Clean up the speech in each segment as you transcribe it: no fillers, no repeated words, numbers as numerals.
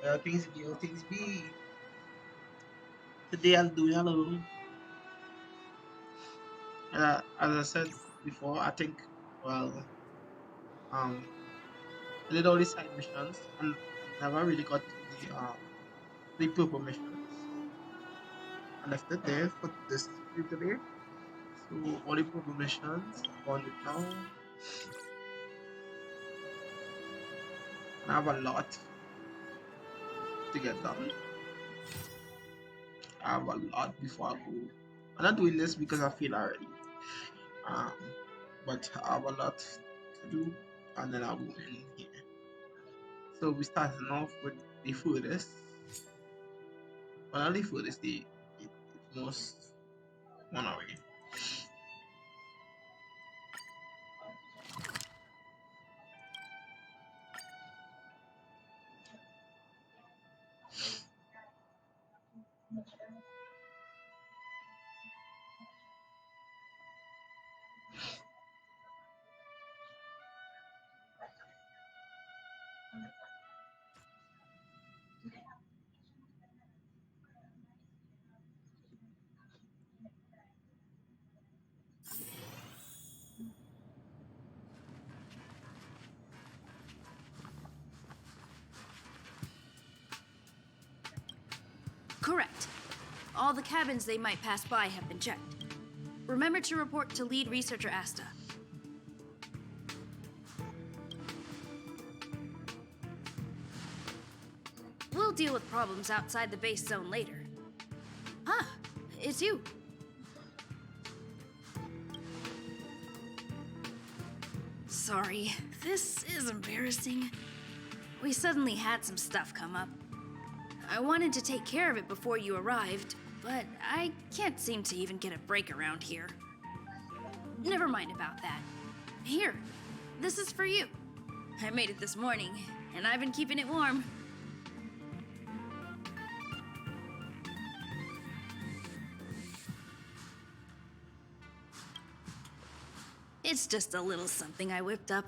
How things be. Today I'll do it alone. As I said before, I think, well, um, I did all the side missions and never really got to the purple missions. So I left it there for this stream today. So all the purple missions, I'm on it now, and I have a lot to get done. I have a lot before I go. I'm not doing this because I feel already. Um, but I have a lot to do, and then I'll go in here. So we starting off with the furthest. Well, not the furthest, the most one away. Correct. All the cabins they might pass by have been checked. Remember to report to lead researcher Asta. We'll deal with problems outside the base zone later. Ah, it's you. Sorry, this is embarrassing. We suddenly had some stuff come up. I wanted to take care of it before you arrived, but I can't seem to even get a break around here. Never mind about that. Here, this is for you. I made it this morning, and I've been keeping it warm. It's just a little something I whipped up.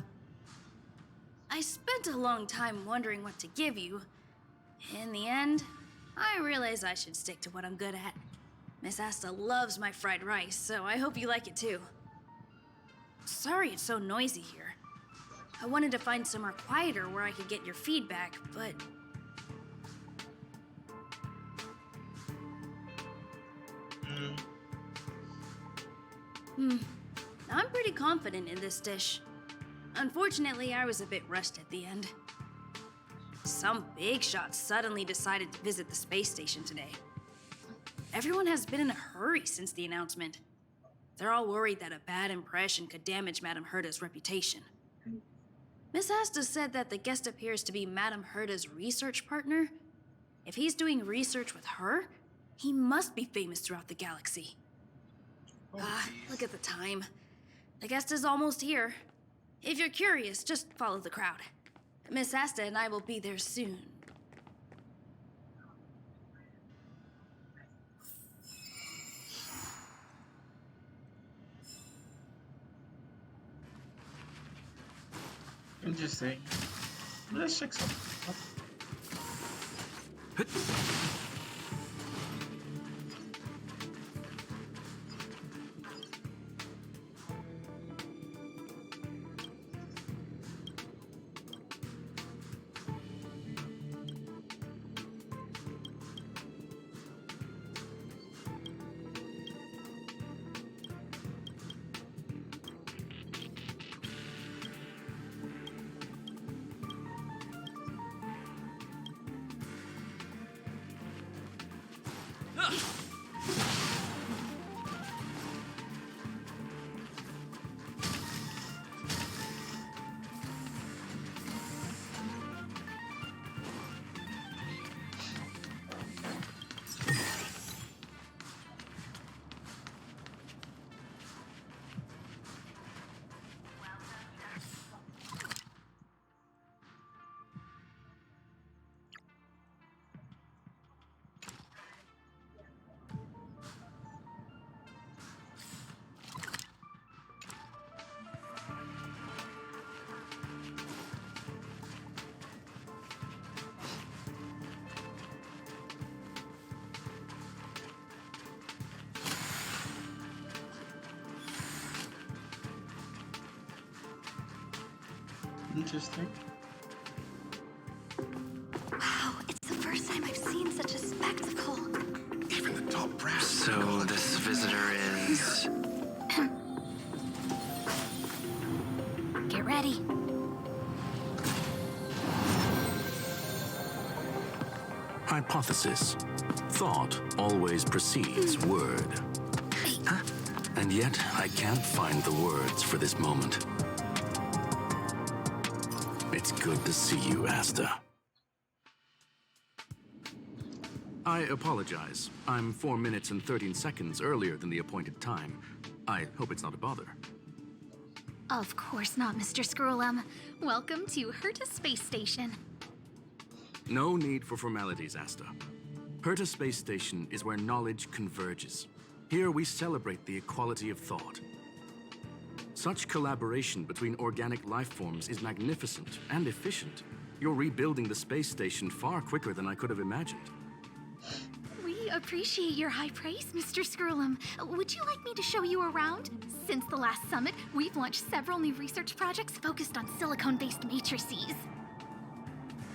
I spent a long time wondering what to give you. In the end, I realized I should stick to what I'm good at. Miss Asta loves my fried rice, so I hope you like it too. Sorry it's so noisy here. I wanted to find somewhere quieter where I could get your feedback, but... I'm pretty confident in this dish. Unfortunately, I was a bit rushed at the end. Some big shot suddenly decided to visit the space station today. Everyone has been in a hurry since the announcement. They're all worried that a bad impression could damage Madame Herda's reputation. Miss Asta said that the guest appears to be Madame Herda's research partner. If he's doing research with her, he must be famous throughout the galaxy. Look at the time. The guest is almost here. If you're curious, just follow the crowd. Miss Asta and I will be there soon. Interesting. Let's check something. Interesting. Wow, it's the first time I've seen such a spectacle. Even the top brass. So this visitor is... Get ready. Hypothesis. Thought always precedes word. Huh? And yet, I can't find the words for this moment. It's good to see you, Asta. I apologize. I'm 4 minutes and 13 seconds earlier than the appointed time. I hope it's not a bother. Of course not, Mr. Scrollum. Welcome to Herta Space Station. No need for formalities, Asta. Herta Space Station is where knowledge converges. Here we celebrate the equality of thought. Such collaboration between organic life forms is magnificent and efficient. You're rebuilding the space station far quicker than I could have imagined. We appreciate your high praise, Mr. Scrollum. Would you like me to show you around? Since the last summit, we've launched several new research projects focused on silicone-based matrices.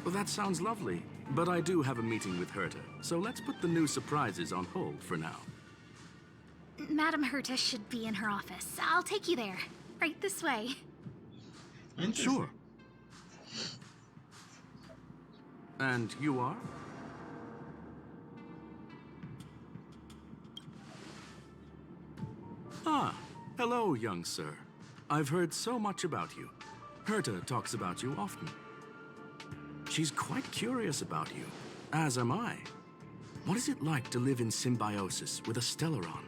Well, that sounds lovely, but I do have a meeting with Herta, so let's put the new surprises on hold for now. Madam Herta should be in her office. I'll take you there. Right this way. Sure. And you are? Ah, hello, young sir. I've heard so much about you. Herta talks about you often. She's quite curious about you, as am I. What is it like to live in symbiosis with a Stellaron?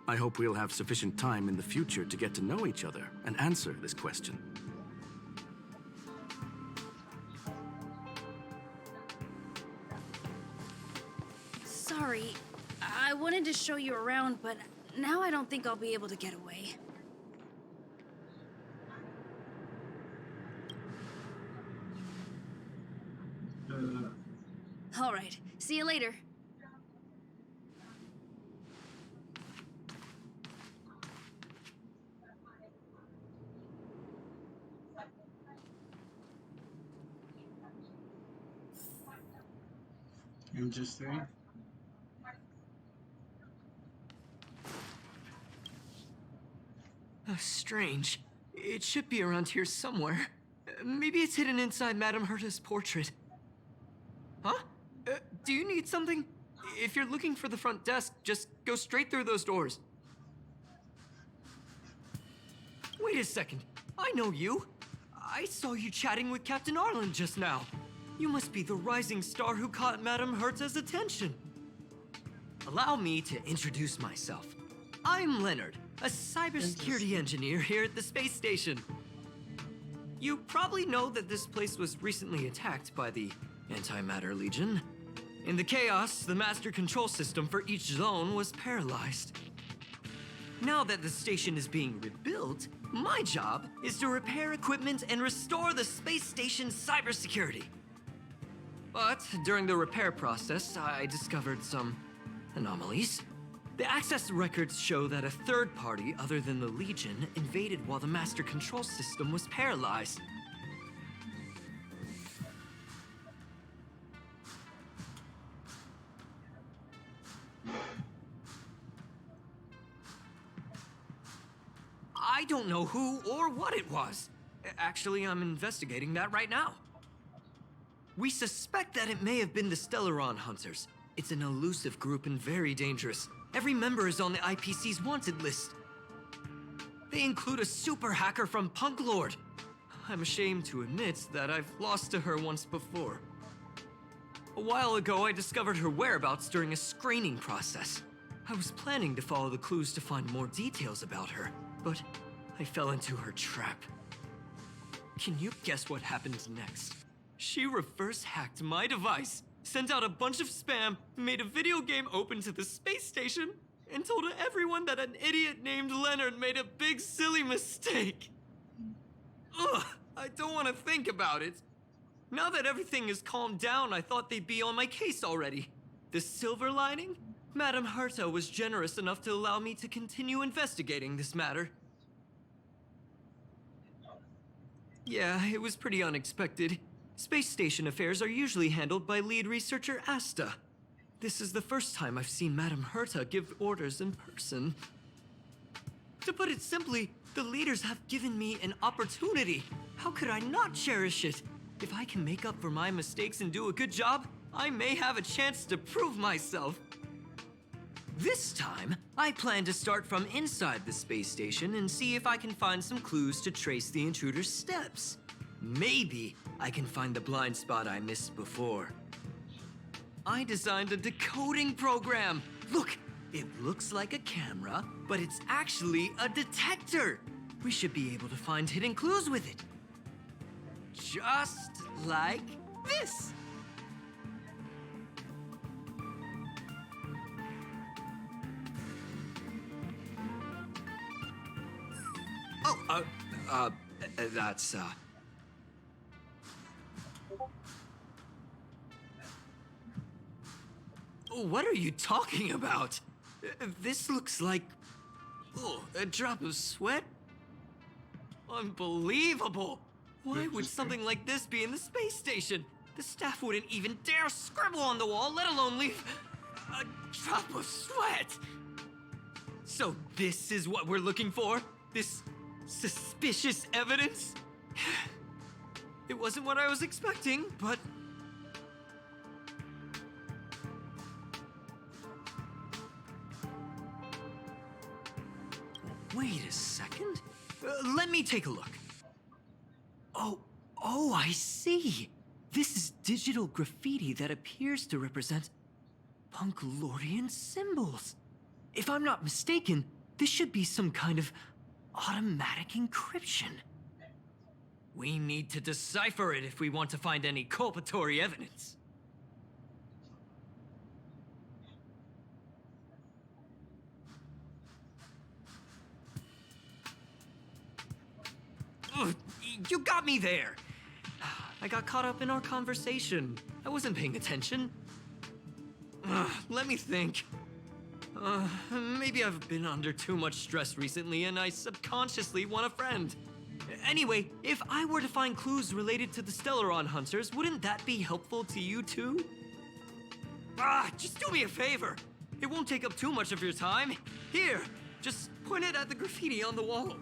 I hope we'll have sufficient time in the future to get to know each other and answer this question. Sorry, I wanted to show you around, but now I don't think I'll be able to get away. All right, see you later. Interesting. Strange. It should be around here somewhere. Maybe it's hidden inside Madame Herta's portrait. Huh? Do you need something? If you're looking for the front desk, just go straight through those doors. Wait a second. I know you. I saw you chatting with Captain Arlen just now. You must be the rising star who caught Madame Herta's attention. Allow me to introduce myself. I'm Leonard, a cybersecurity engineer here at the space station. You probably know that this place was recently attacked by the Antimatter Legion. In the chaos, the master control system for each zone was paralyzed. Now that the station is being rebuilt, my job is to repair equipment and restore the space station's cybersecurity. But during the repair process, I discovered some anomalies. The access records show that a third party other than the Legion invaded while the master control system was paralyzed. I don't know who or what it was. Actually, I'm investigating that right now. We suspect that it may have been the Stellaron Hunters. It's an elusive group and very dangerous. Every member is on the IPC's wanted list. They include a super hacker from Punk Lord. I'm ashamed to admit that I've lost to her once before. A while ago, I discovered her whereabouts during a screening process. I was planning to follow the clues to find more details about her, but I fell into her trap. Can you guess what happened next? She reverse hacked my device, sent out a bunch of spam, made a video game open to the space station, and told everyone that an idiot named Leonard made a big silly mistake. Ugh, I don't want to think about it. Now that everything is calmed down, I thought they'd be on my case already. The silver lining? Madame Herta was generous enough to allow me to continue investigating this matter. Yeah, it was pretty unexpected. Space station affairs are usually handled by lead researcher Asta. This is the first time I've seen Madame Herta give orders in person. To put it simply, the leaders have given me an opportunity. How could I not cherish it? If I can make up for my mistakes and do a good job, I may have a chance to prove myself. This time, I plan to start from inside the space station and see if I can find some clues to trace the intruder's steps. Maybe I can find the blind spot I missed before. I designed a decoding program. Look, it looks like a camera, but it's actually a detector. We should be able to find hidden clues with it. Just like this. Oh, that's, What are you talking about? This looks like... Oh, a drop of sweat? Unbelievable! Why would something like this be in the space station? The staff wouldn't even dare scribble on the wall, let alone leave a drop of sweat! So this is what we're looking for? This suspicious evidence? It wasn't what I was expecting, but... Wait a second. Let me take a look. Oh, I see. This is digital graffiti that appears to represent Punkalorian symbols. If I'm not mistaken, this should be some kind of automatic encryption. We need to decipher it if we want to find any culpatory evidence. Ugh, you got me there! I got caught up in our conversation. I wasn't paying attention. Let me think. Maybe I've been under too much stress recently and I subconsciously want a friend. Anyway, if I were to find clues related to the Stellaron Hunters, wouldn't that be helpful to you too? Just do me a favor. It won't take up too much of your time. Here, just point it at the graffiti on the wall.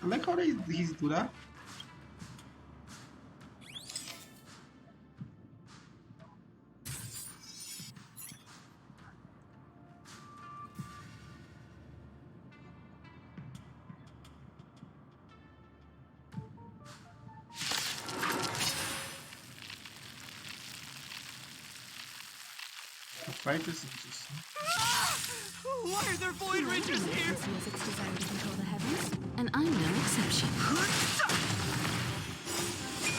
I like how he's do that. The fight is interesting. Why are there Void Rangers here? Sees its desire to control the heavens, and I'm no exception.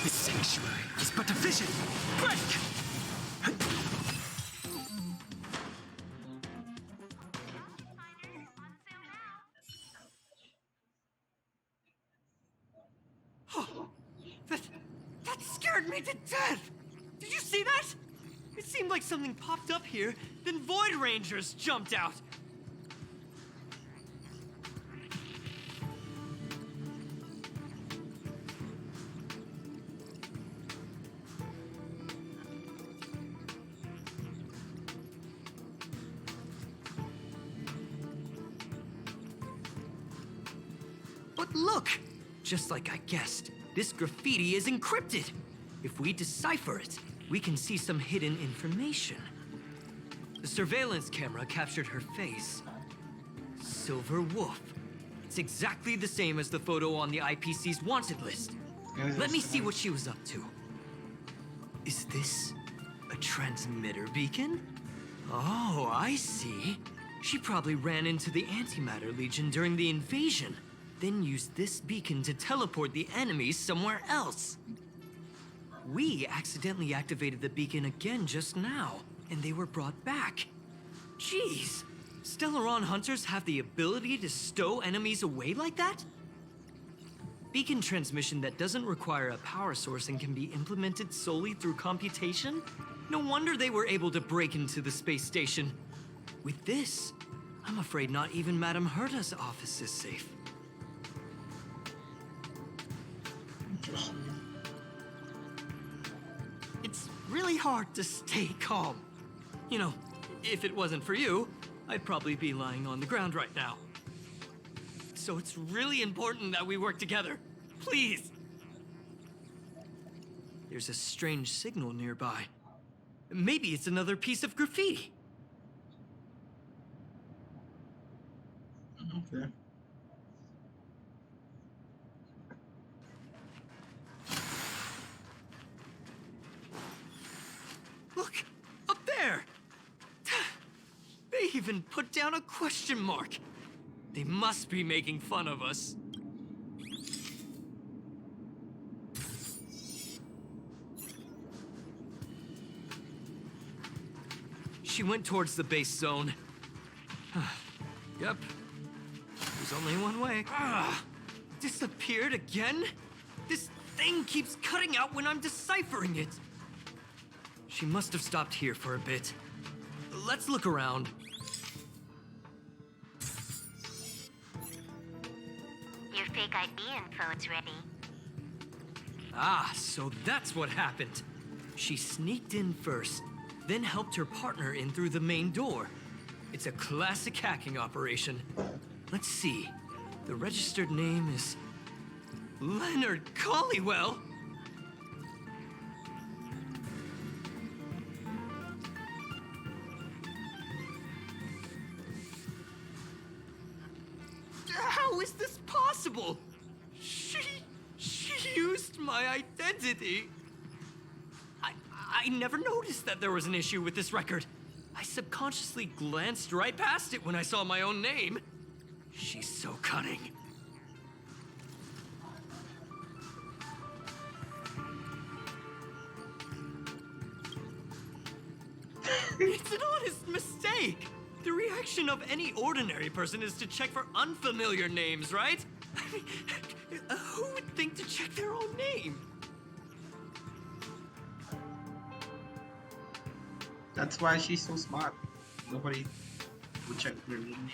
This sanctuary is but a vision. Break! That scared me to death! Did you see that? It seemed like something popped up here, then Void Rangers jumped out. But look! Just like I guessed, this graffiti is encrypted. If we decipher it, we can see some hidden information. The surveillance camera captured her face. Silver Wolf. It's exactly the same as the photo on the IPC's wanted list. Let me see what she was up to. Is this a transmitter beacon? Oh, I see. She probably ran into the Antimatter Legion during the invasion, then used this beacon to teleport the enemies somewhere else. We accidentally activated the beacon again just now, and they were brought back. Jeez, Stellaron hunters have the ability to stow enemies away like that? Beacon transmission that doesn't require a power source and can be implemented solely through computation? No wonder they were able to break into the space station. With this, I'm afraid not even Madame Herta's office is safe. Interesting. It's really hard to stay calm. You know, if it wasn't for you, I'd probably be lying on the ground right now. So it's really important that we work together. Please! There's a strange signal nearby. Maybe it's another piece of graffiti. Okay. Look! Up there! They even put down a question mark. They must be making fun of us. She went towards the base zone. Yep. There's only one way. Disappeared again? This thing keeps cutting out when I'm deciphering it. She must have stopped here for a bit. Let's look around. Your fake ID info is ready. Ah, so that's what happened. She sneaked in first, then helped her partner in through the main door. It's a classic hacking operation. Let's see. The registered name is Leonard Collywell. How is this possible? She used my identity. I never noticed that there was an issue with this record. I subconsciously glanced right past it when I saw my own name. She's so cunning. It's an honest mistake. The reaction of any ordinary person is to check for unfamiliar names, right? I mean, who would think to check their own name? That's why she's so smart. Nobody would check their real name.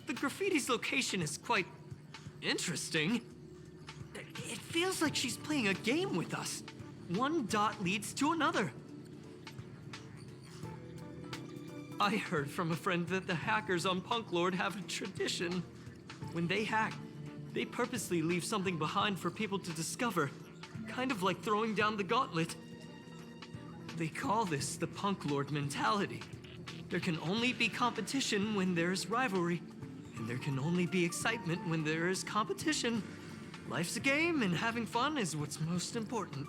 The graffiti's location is quite interesting. It feels like she's playing a game with us. One dot leads to another. I heard from a friend that the hackers on Punk Lord have a tradition. When they hack, they purposely leave something behind for people to discover, kind of like throwing down the gauntlet. They call this the Punk Lord mentality. There can only be competition when there's rivalry. And there can only be excitement when there is competition. Life's a game, and having fun is what's most important.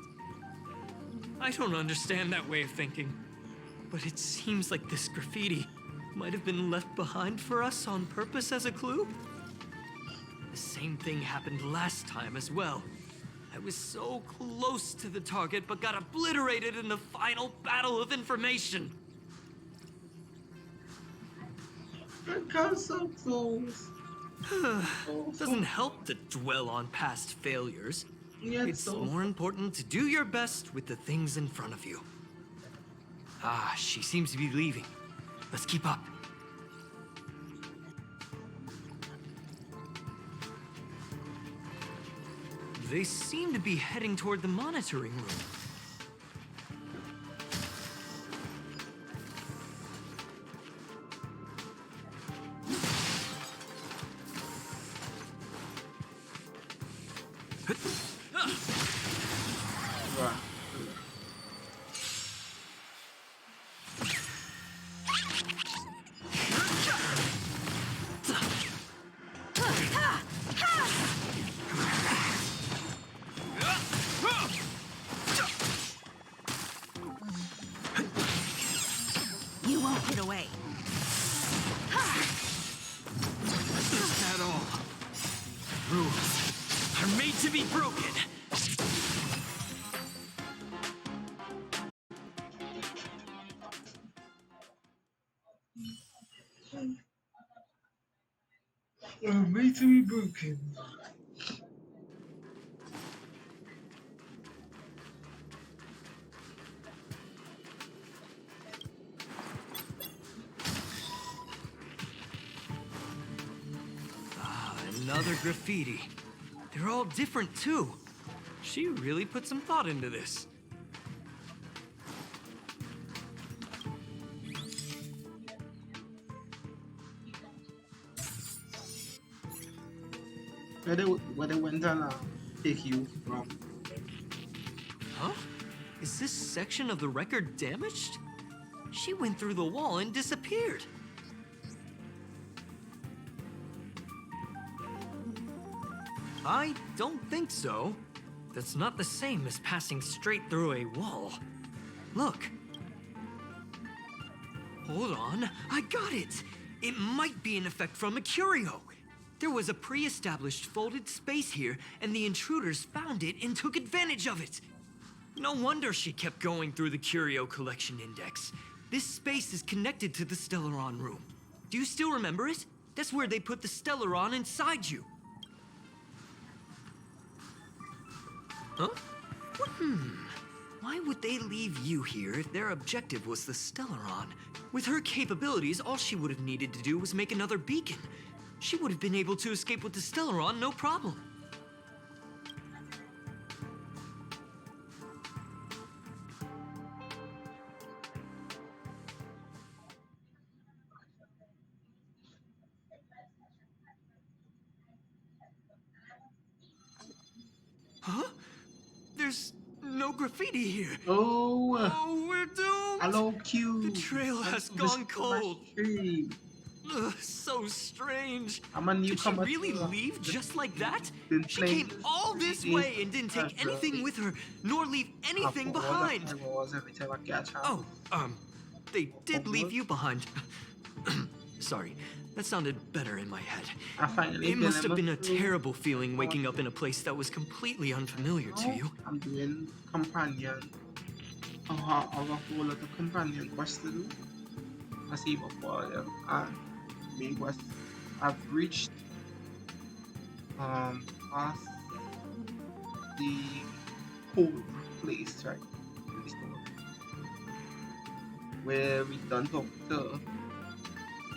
I don't understand that way of thinking, but it seems like this graffiti might have been left behind for us on purpose as a clue. The same thing happened last time as well. I was so close to the target, but got obliterated in the final battle of information. I got so close. Doesn't help to dwell on past failures. Yeah, It's more important to do your best with the things in front of you. Ah, she seems to be leaving. Let's keep up. They seem to be heading toward the monitoring room. hid away. Is that all? Rules are made to be broken. Made to be broken. Another graffiti. They're all different too. She really put some thought into this. Where they went and take you from? Huh? Is this section of the record damaged? She went through the wall and disappeared. I don't think so. That's not the same as passing straight through a wall. Look. Hold on, I got it! It might be an effect from a curio. There was a pre-established folded space here, and the intruders found it and took advantage of it. No wonder she kept going through the curio collection index. This space is connected to the Stellaron room. Do you still remember it? That's where they put the Stellaron inside you. Huh? Why would they leave you here if their objective was the Stellaron? With her capabilities, all she would have needed to do was make another beacon. She would have been able to escape with the Stellaron, no problem. Huh? There's no graffiti here. Oh, Oh, we're doomed! hello, Q. The trail has gone cold. So strange. I'm a Did she newcomer. really leave just like that? Been She playing came all this way and didn't take anything with her, nor leave anything behind. Every time I catch her. Oh, they did leave you behind. Sorry, that sounded better in my head. I finally It must have been a through. terrible feeling waking up in a place that was completely unfamiliar to you. I'm doing companion. I have a whole lot of companion quests to do. I see before them. And main quest, I've reached past the whole place, right? In the story. Where we done talk to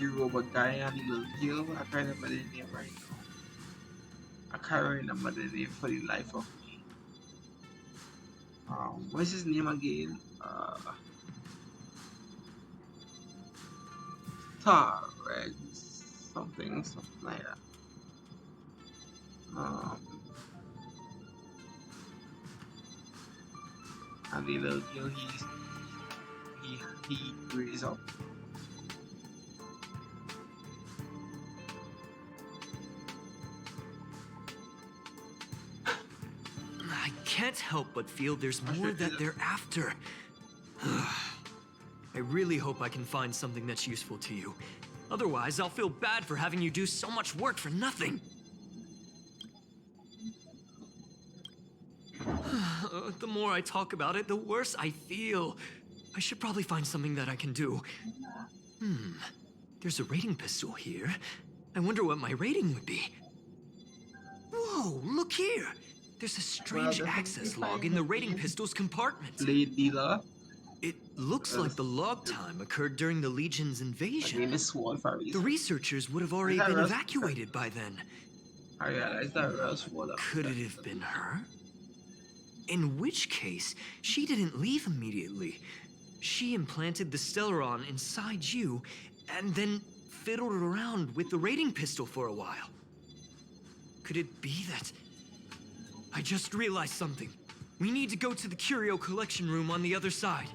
the robot guy and the little girl. I can't remember the name right now. I can't remember the name for the life of me. What's his name again? Star something like that. And the little girl he raised up. I can't help but feel there's more that they're after. I really hope I can find something that's useful to you. Otherwise, I'll feel bad for having you do so much work for nothing. The more I talk about it, the worse I feel. I should probably find something that I can do. There's a rating pistol here. I wonder what my rating would be. Whoa, look here! There's a strange access log in the rating pistol's compartment. Blade dealer. It looks like the log time occurred during the Legion's invasion. Again, it's sword for a The reason. researchers would have already been evacuated by then. I realized that real sword. Could it have been her? In which case, she didn't leave immediately. She implanted the Stellaron inside you, and then fiddled around with the rating pistol for a while. Could it be that... I just realized something. We need to go to the curio collection room on the other side.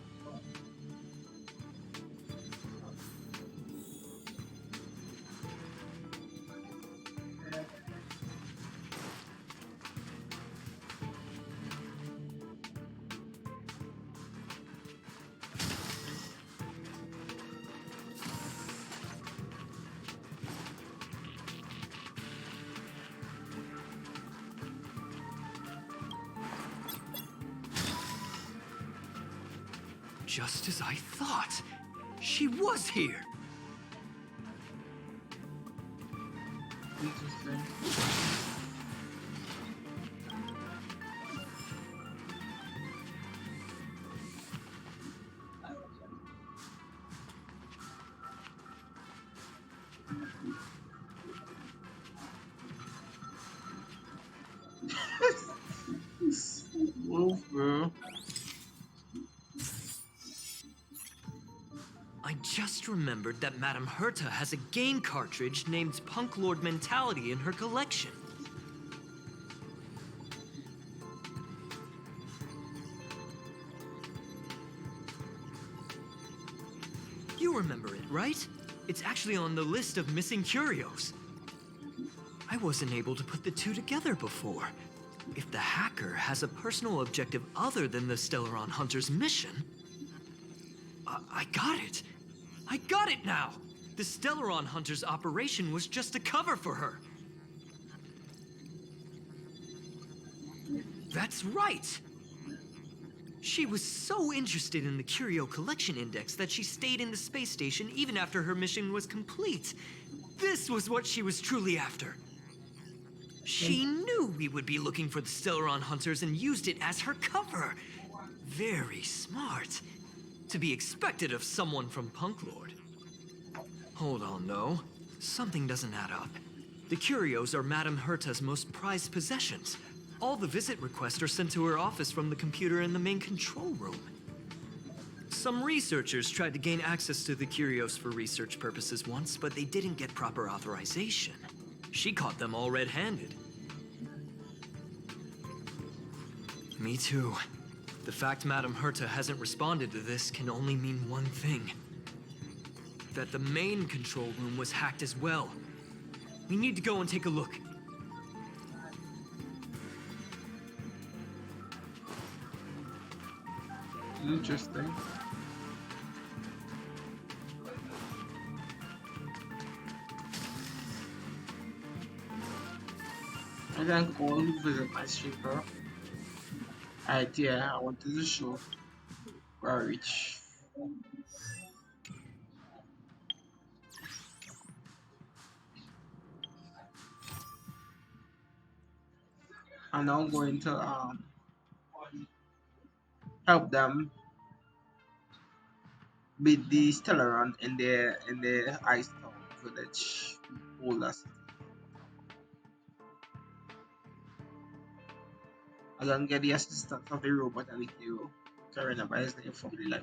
Just as I thought. She was here. Interesting. Move, bro. I just remembered that Madame Herta has a game cartridge named Punk Lord Mentality in her collection. You remember it, right? It's actually on the list of missing curios. I wasn't able to put the two together before. If the hacker has a personal objective other than the Stellaron Hunter's mission... I got it! I got it now! The Stellaron Hunter's operation was just a cover for her. That's right! She was so interested in the Curio Collection Index that she stayed in the space station even after her mission was complete. This was what she was truly after. She knew we would be looking for the Stellaron Hunters and used it as her cover. Very smart. To be expected of someone from Punk Lord. Hold on, though. Something doesn't add up. The curios are Madame Herta's most prized possessions. All the visit requests are sent to her office from the computer in the main control room. Some researchers tried to gain access to the curios for research purposes once, but they didn't get proper authorization. She caught them all red-handed. Me too. The fact Madame Herta hasn't responded to this can only mean one thing. That the main control room was hacked as well. We need to go and take a look. Interesting. I can go and visit my stripper. Idea I wanted to show where I reach. And now I'm going to help them beat the Stellaron in the Ice Town village. Older city. I can get the assistance of the robot and the hero. Karina by his name from the life.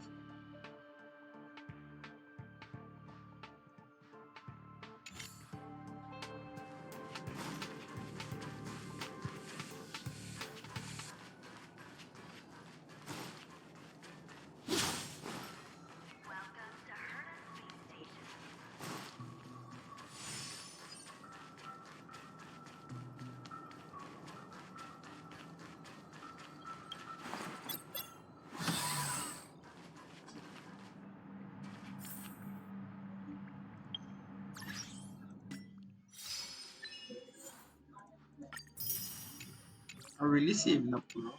I'm really saving up, bro.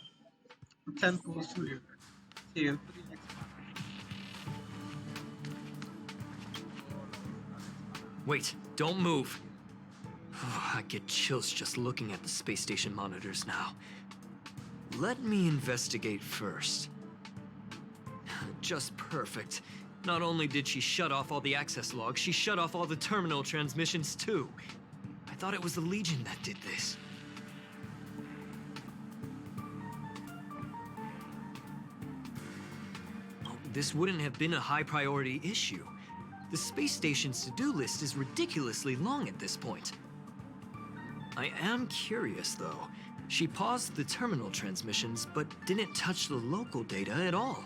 10 posts to live. Saving for the next one. Wait, don't move. I get chills just looking at the space station monitors now. Let me investigate first. Just perfect. Not only did she shut off all the access logs, she shut off all the terminal transmissions too. I thought it was the Legion that did this. This wouldn't have been a high-priority issue. The space station's to-do list is ridiculously long at this point. I am curious, though. She paused the terminal transmissions, but didn't touch the local data at all.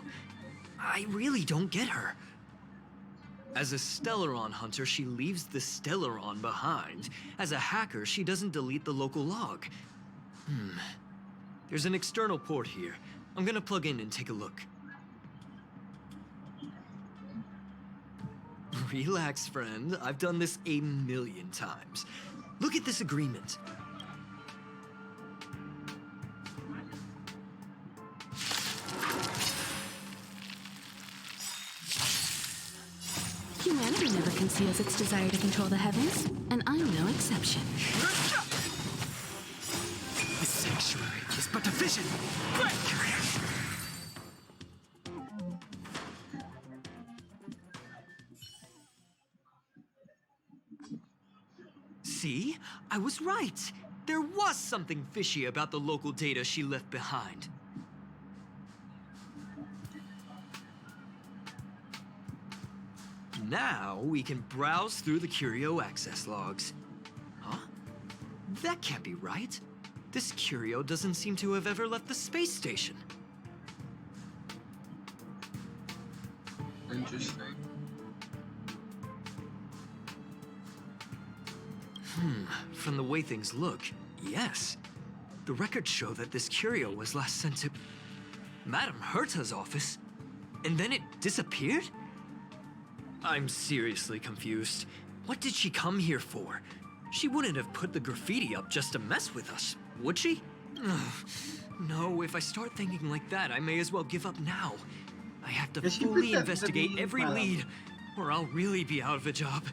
I really don't get her. As a Stellaron hunter, she leaves the Stellaron behind. As a hacker, she doesn't delete the local log. There's an external port here. I'm gonna plug in and take a look. Relax, friend. I've done this a million times. Look at this agreement. Humanity never conceals its desire to control the heavens, and I'm no exception. The sanctuary is but a vision. See? I was right. There was something fishy about the local data she left behind. Now we can browse through the Curio access logs. Huh? That can't be right. This Curio doesn't seem to have ever left the space station. Interesting. From the way things look, yes. The records show that this Curio was last sent to Madame Herta's office, and then it disappeared? I'm seriously confused. What did she come here for? She wouldn't have put the graffiti up just to mess with us, would she? Ugh. No, if I start thinking like that, I may as well give up now. I have to Yeah, she fully pretended to investigate be every Madame. lead, or I'll really be out of a job.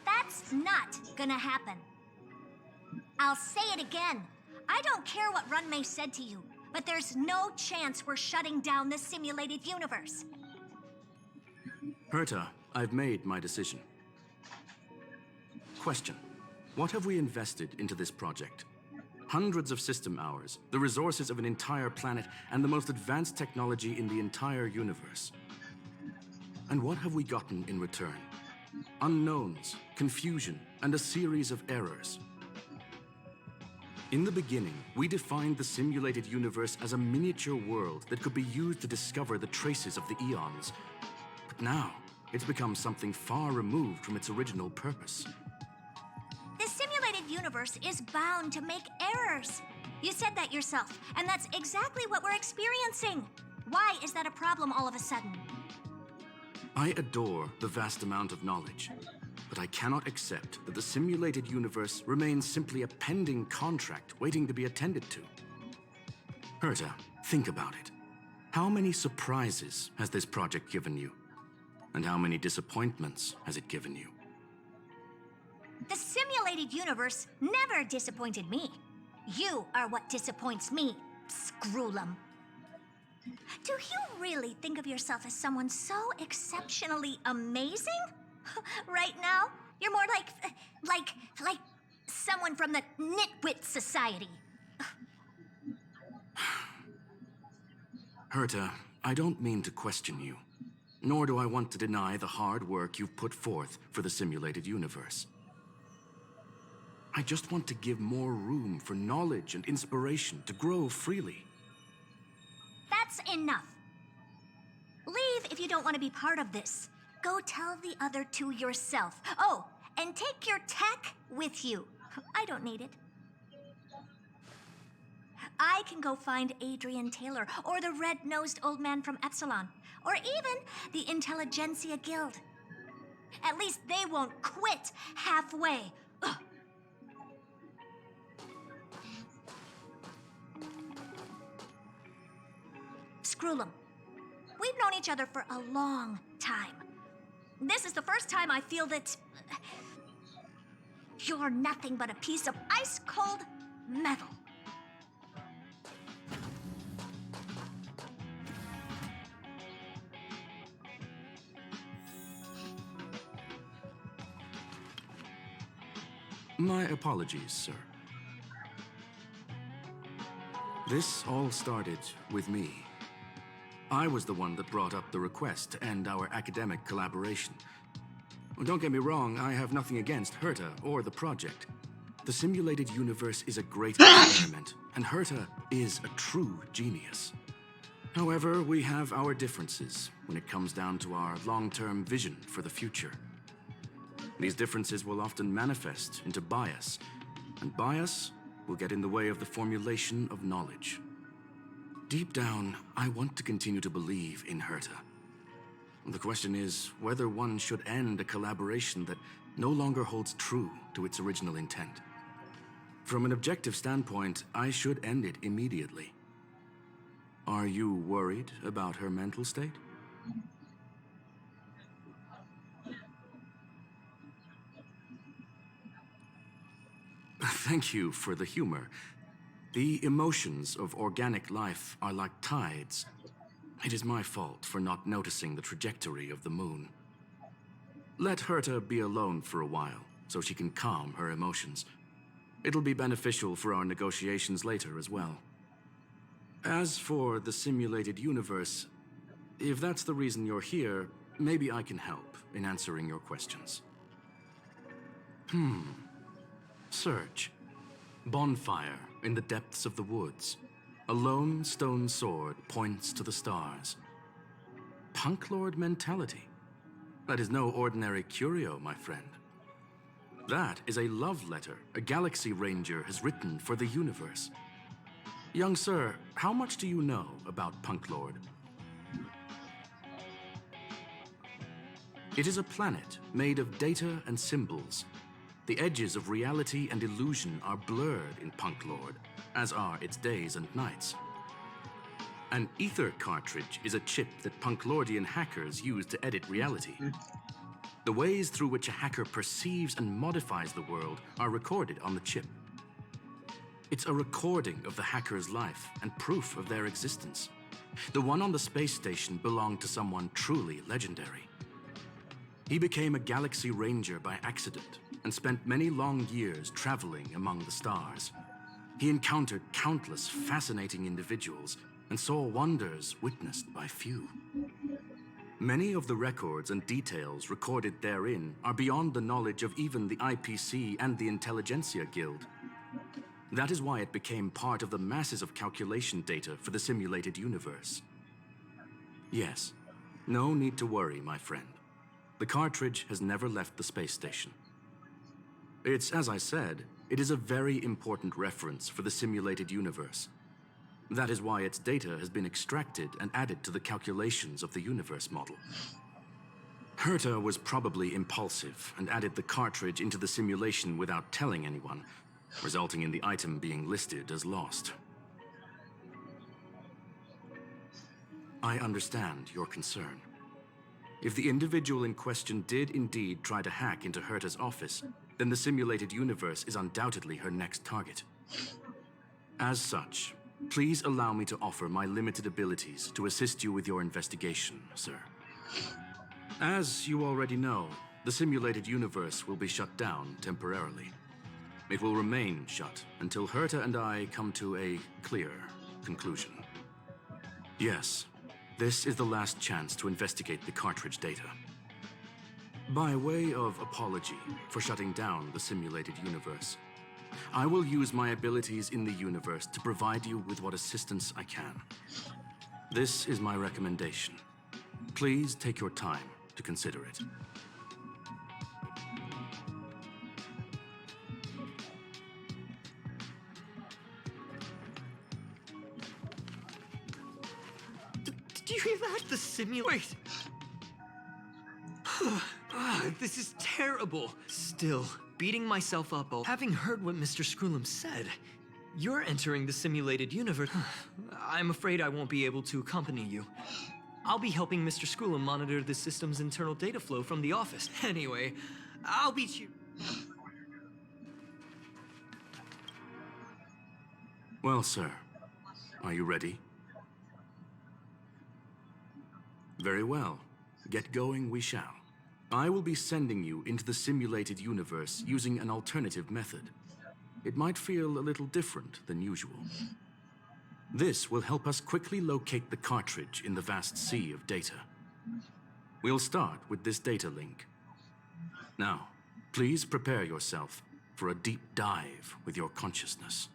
That's not gonna happen. I'll say it again. I don't care what Runmei said to you, but there's no chance we're shutting down the simulated universe. Herta, I've made my decision. Question. What have we invested into this project? Hundreds of system hours, the resources of an entire planet, and the most advanced technology in the entire universe. And what have we gotten in return? Unknowns, confusion, and a series of errors. In the beginning, we defined the simulated universe as a miniature world that could be used to discover the traces of the eons. But now, it's become something far removed from its original purpose. The simulated universe is bound to make errors. You said that yourself, and that's exactly what we're experiencing. Why is that a problem all of a sudden? I adore the vast amount of knowledge, but I cannot accept that the simulated universe remains simply a pending contract waiting to be attended to. Herta, think about it. How many surprises has this project given you? And how many disappointments has it given you? The simulated universe never disappointed me. You are what disappoints me, Scroolum. Do you really think of yourself as someone so exceptionally amazing? Right now, you're more like someone from the Nitwit Society. Herta, I don't mean to question you, nor do I want to deny the hard work you've put forth for the simulated universe. I just want to give more room for knowledge and inspiration to grow freely. That's enough. Leave if you don't want to be part of this. Go tell the other two yourself. Oh, and take your tech with you. I don't need it. I can go find Adrian Taylor, or the red-nosed old man from Epsilon, or even the Intelligentsia Guild. At least they won't quit halfway. Ugh. Scroolum, we've known each other for a long time. This is the first time I feel that you're nothing but a piece of ice-cold metal. My apologies, sir. This all started with me. I was the one that brought up the request to end our academic collaboration. Well, don't get me wrong, I have nothing against Herta or the project. The simulated universe is a great experiment, and Herta is a true genius. However, we have our differences when it comes down to our long-term vision for the future. These differences will often manifest into bias, and bias will get in the way of the formulation of knowledge. Deep down, I want to continue to believe in Herta. The question is whether one should end a collaboration that no longer holds true to its original intent. From an objective standpoint, I should end it immediately. Are you worried about her mental state? Thank you for the humor. The emotions of organic life are like tides. It is my fault for not noticing the trajectory of the moon. Let Herta be alone for a while, so she can calm her emotions. It'll be beneficial for our negotiations later as well. As for the simulated universe, if that's the reason you're here, maybe I can help in answering your questions. Search. Bonfire in the depths of the woods. A lone stone sword points to the stars. Punk Lord mentality. That is no ordinary curio, my friend. That is a love letter a Galaxy Ranger has written for the universe. Young sir, how much do you know about Punk Lord? It is a planet made of data and symbols. The edges of reality and illusion are blurred in Punk Lord, as are its days and nights. An ether cartridge is a chip that Punklordian hackers use to edit reality. The ways through which a hacker perceives and modifies the world are recorded on the chip. It's a recording of the hacker's life and proof of their existence. The one on the space station belonged to someone truly legendary. He became a Galaxy Ranger by accident and spent many long years traveling among the stars. He encountered countless fascinating individuals and saw wonders witnessed by few. Many of the records and details recorded therein are beyond the knowledge of even the IPC and the Intelligentsia Guild. That is why it became part of the masses of calculation data for the simulated universe. Yes, no need to worry, my friend. The cartridge has never left the space station. It's, as I said, it is a very important reference for the simulated universe. That is why its data has been extracted and added to the calculations of the universe model. Herta was probably impulsive and added the cartridge into the simulation without telling anyone, resulting in the item being listed as lost. I understand your concern. If the individual in question did indeed try to hack into Herta's office, then the simulated universe is undoubtedly her next target. As such, please allow me to offer my limited abilities to assist you with your investigation, sir. As you already know, the simulated universe will be shut down temporarily. It will remain shut until Herta and I come to a clear conclusion. Yes, this is the last chance to investigate the cartridge data. By way of apology for shutting down the simulated universe, I will use my abilities in the universe to provide you with what assistance I can. This is my recommendation. Please take your time to consider it. Did you hear that? The simulate. This is terrible. Still, beating myself up over having heard what Mr. Scroolum said. You're entering the simulated universe. I'm afraid I won't be able to accompany you. I'll be helping Mr. Scroolum monitor the system's internal data flow from the office. Anyway, I'll beat you. Well, sir, are you ready? Very well. Get going we shall. I will be sending you into the simulated universe using an alternative method. It might feel a little different than usual. This will help us quickly locate the cartridge in the vast sea of data. We'll start with this data link. Now, please prepare yourself for a deep dive with your consciousness.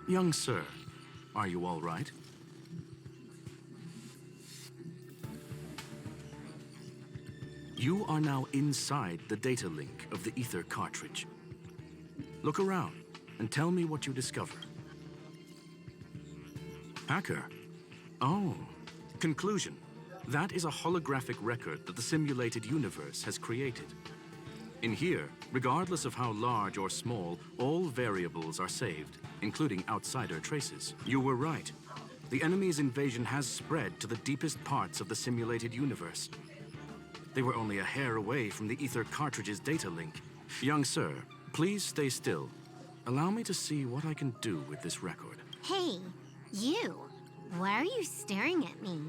Young sir, are you all right? You are now inside the data link of the ether cartridge. Look around and tell me what you discover. Hacker? Oh. Conclusion. That is a holographic record that the simulated universe has created. In here, regardless of how large or small, all variables are saved, including outsider traces. You were right. The enemy's invasion has spread to the deepest parts of the simulated universe. They were only a hair away from the ether cartridge's data link. Young sir, please stay still. Allow me to see what I can do with this record. Hey, you. Why are you staring at me?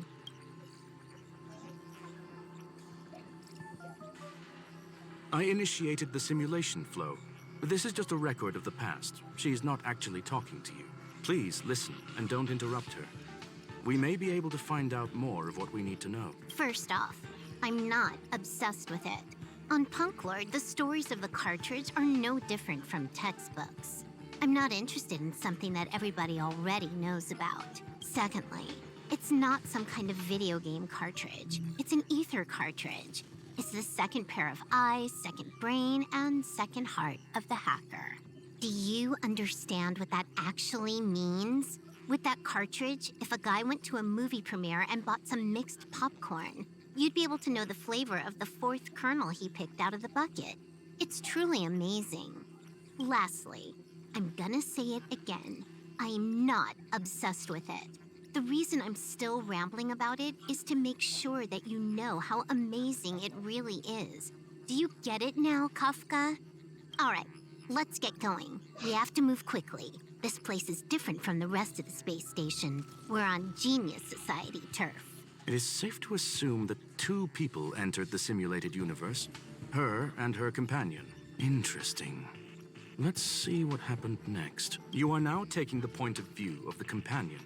I initiated the simulation flow. This is just a record of the past. She's not actually talking to you. Please listen and don't interrupt her. We may be able to find out more of what we need to know. First off, I'm not obsessed with it. On Punk Lord, the stories of the cartridge are no different from textbooks. I'm not interested in something that everybody already knows about. Secondly, it's not some kind of video game cartridge. It's an ether cartridge. It's the second pair of eyes, second brain, and second heart of the hacker. Do you understand what that actually means? With that cartridge, if a guy went to a movie premiere and bought some mixed popcorn, you'd be able to know the flavor of the fourth kernel he picked out of the bucket. It's truly amazing. Lastly, I'm gonna say it again. I'm not obsessed with it. The reason I'm still rambling about it is to make sure that you know how amazing it really is. Do you get it now, Kafka? All right, let's get going. We have to move quickly. This place is different from the rest of the space station. We're on Genius Society turf. It is safe to assume that two people entered the simulated universe. Her and her companion. Interesting. Let's see what happened next. You are now taking the point of view of the companion.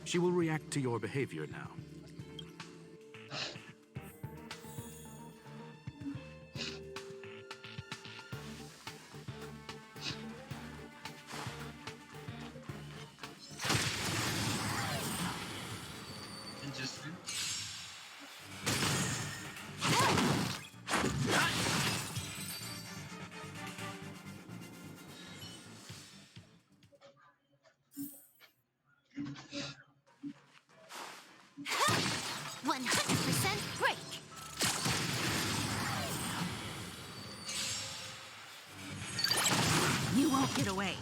She will react to your behavior now. Interesting. You won't get away.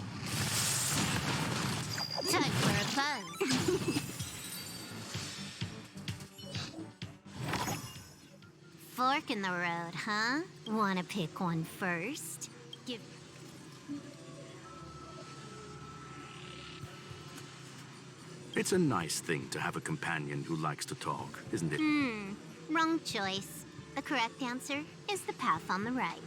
Time for a buzz. Fork in the road, huh? Wanna pick one first? Give. It's a nice thing to have a companion who likes to talk, isn't it? Wrong choice. The correct answer is the path on the right.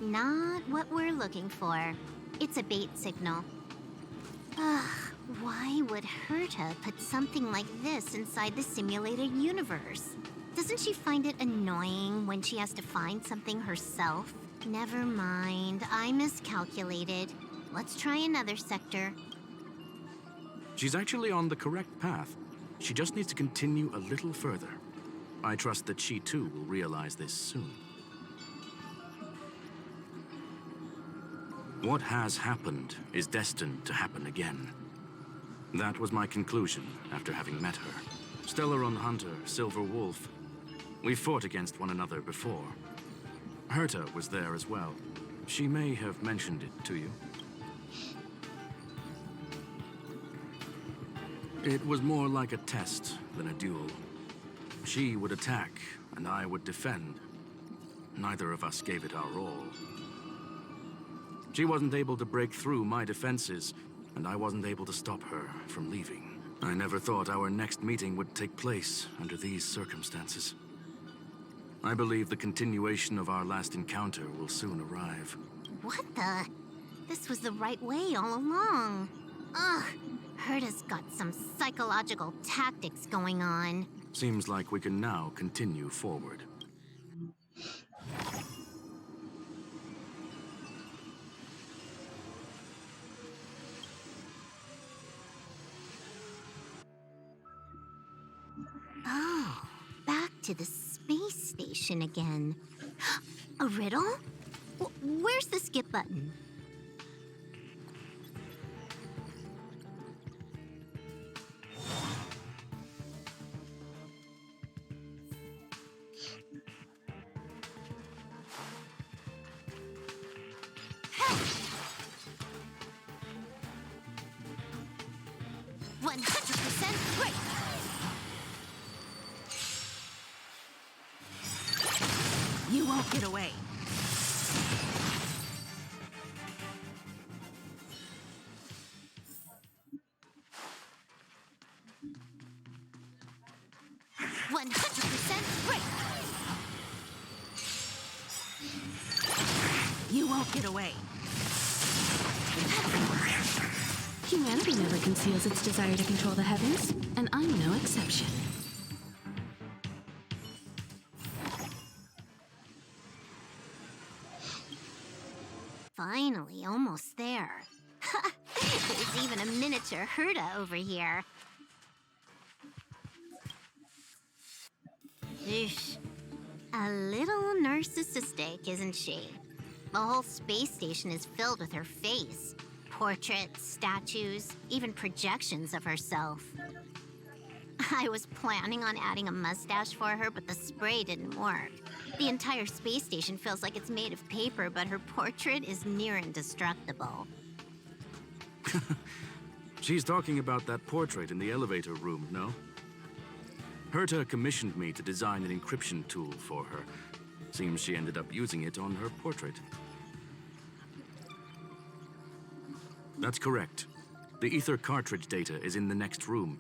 Not what we're looking for. It's a bait signal. Ugh, why would Herta put something like this inside the simulated universe? Doesn't she find it annoying when she has to find something herself? Never mind, I miscalculated. Let's try another sector. She's actually on the correct path. She just needs to continue a little further. I trust that she too will realize this soon. What has happened is destined to happen again. That was my conclusion after having met her. Stellaron Hunter, Silver Wolf. We fought against one another before. Herta was there as well. She may have mentioned it to you. It was more like a test than a duel. She would attack, and I would defend. Neither of us gave it our all. She wasn't able to break through my defenses, and I wasn't able to stop her from leaving. I never thought our next meeting would take place under these circumstances. I believe the continuation of our last encounter will soon arrive. What the? This was the right way all along. Ugh, Herta's got some psychological tactics going on. Seems like we can now continue forward. Oh, back to the space station again. A riddle? Where's the skip button? You won't get away. You won't get away. Humanity never conceals its desire to control the heavens, and I'm no exception. Finally, almost there. There's even a miniature Herta over here. Eesh. A little narcissistic, isn't she? The whole space station is filled with her face. Portraits, statues, even projections of herself. I was planning on adding a mustache for her, but the spray didn't work. The entire space station feels like it's made of paper, but her portrait is near indestructible. She's talking about that portrait in the elevator room, no? Herta commissioned me to design an encryption tool for her. Seems she ended up using it on her portrait. That's correct. The ether cartridge data is in the next room.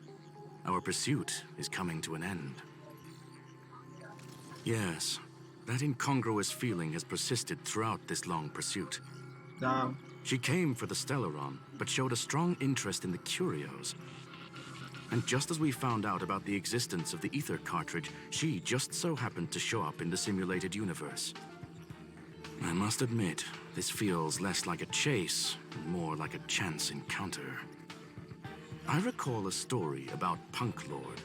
Our pursuit is coming to an end. Yes, that incongruous feeling has persisted throughout this long pursuit. Damn. She came for the Stellaron, but showed a strong interest in the curios. And just as we found out about the existence of the ether cartridge, she just so happened to show up in the simulated universe. I must admit, this feels less like a chase and more like a chance encounter. I recall a story about Punk Lord.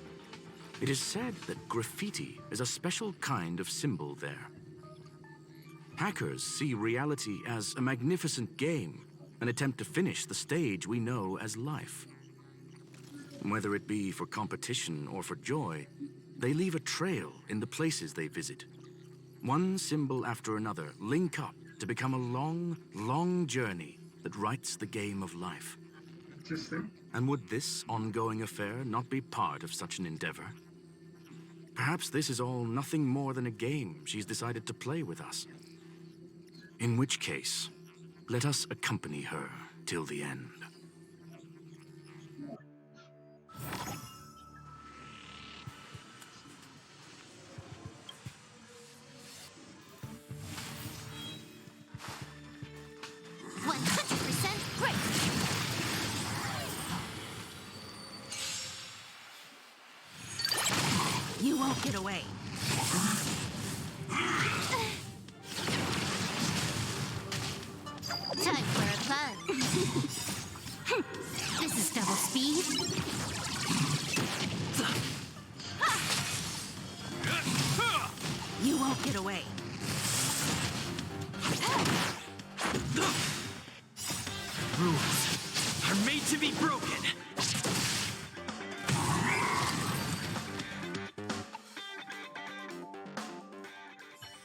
It is said that graffiti is a special kind of symbol there. Hackers see reality as a magnificent game and attempt to finish the stage we know as life. Whether it be for competition or for joy, they leave a trail in the places they visit. One symbol after another link up to become a long, long journey that writes the game of life. Interesting. And would this ongoing affair not be part of such an endeavor? Perhaps this is all nothing more than a game she's decided to play with us. In which case, let us accompany her till the end. You won't get away. Time for a fun. This is double speed. You won't get away. Rules are made to be broken.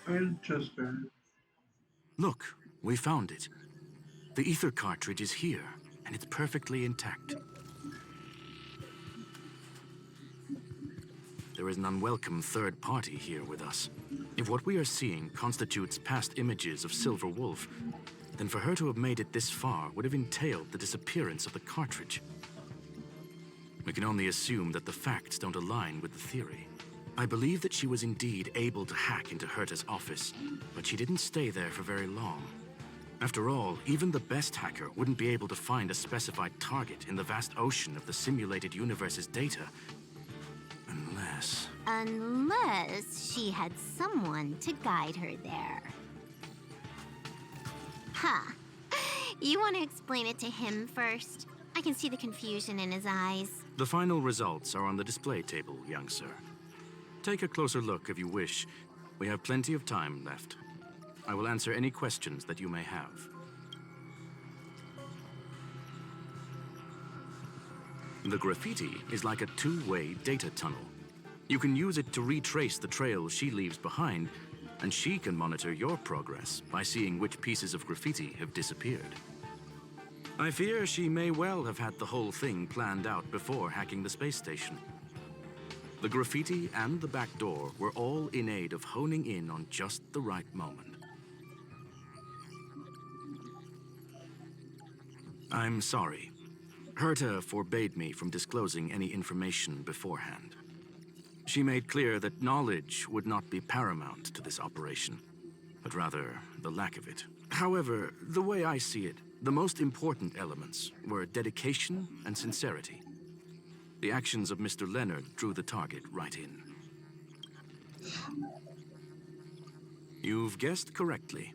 Interesting. Look, we found it. The ether cartridge is here, and it's perfectly intact. There is an unwelcome third party here with us. If what we are seeing constitutes past images of Silver Wolf, then for her to have made it this far would have entailed the disappearance of the cartridge. We can only assume that the facts don't align with the theory. I believe that she was indeed able to hack into Herta's office, but she didn't stay there for very long. After all, even the best hacker wouldn't be able to find a specified target in the vast ocean of the simulated universe's data. Unless she had someone to guide her there. Huh. You want to explain it to him first? I can see the confusion in his eyes. The final results are on the display table, young sir. Take a closer look if you wish. We have plenty of time left. I will answer any questions that you may have. The graffiti is like a two-way data tunnel. You can use it to retrace the trail she leaves behind, and she can monitor your progress by seeing which pieces of graffiti have disappeared. I fear she may well have had the whole thing planned out before hacking the space station. The graffiti and the back door were all in aid of honing in on just the right moment. I'm sorry. Herta forbade me from disclosing any information beforehand. She made clear that knowledge would not be paramount to this operation, but rather the lack of it. However, the way I see it, the most important elements were dedication and sincerity. The actions of Mr. Leonard drew the target right in. You've guessed correctly.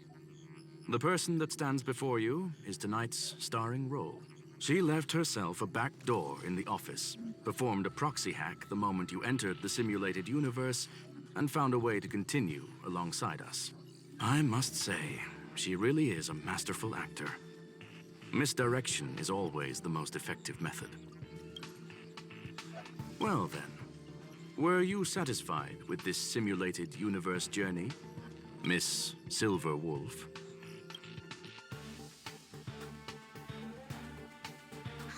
The person that stands before you is tonight's starring role. She left herself a back door in the office, performed a proxy hack the moment you entered the simulated universe, and found a way to continue alongside us. I must say, she really is a masterful actor. Misdirection is always the most effective method. Well then, were you satisfied with this simulated universe journey, Miss Silver Wolf?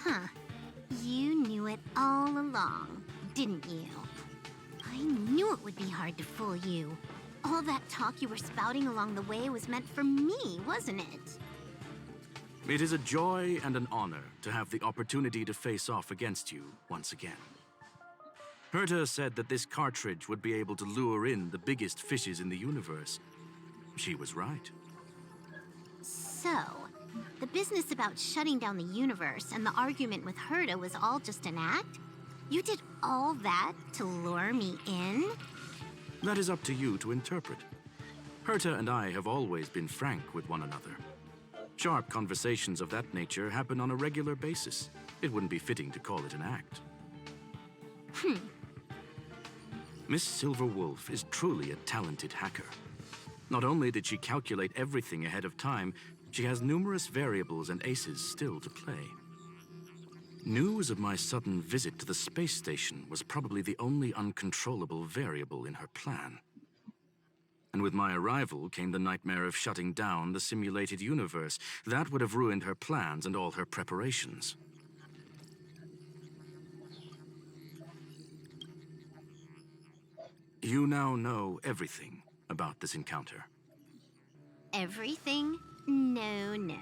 Huh. You knew it all along, didn't you? I knew it would be hard to fool you. All that talk you were spouting along the way was meant for me, wasn't it? It is a joy and an honor to have the opportunity to face off against you once again. Herta said that this cartridge would be able to lure in the biggest fishes in the universe. She was right. So, the business about shutting down the universe and the argument with Herta was all just an act? You did all that to lure me in? That is up to you to interpret. Herta and I have always been frank with one another. Sharp conversations of that nature happen on a regular basis. It wouldn't be fitting to call it an act. Miss Silver Wolf is truly a talented hacker. Not only did she calculate everything ahead of time, she has numerous variables and aces still to play. News of my sudden visit to the space station was probably the only uncontrollable variable in her plan. And with my arrival came the nightmare of shutting down the simulated universe. That would have ruined her plans and all her preparations. You now know everything about this encounter. Everything? No, no.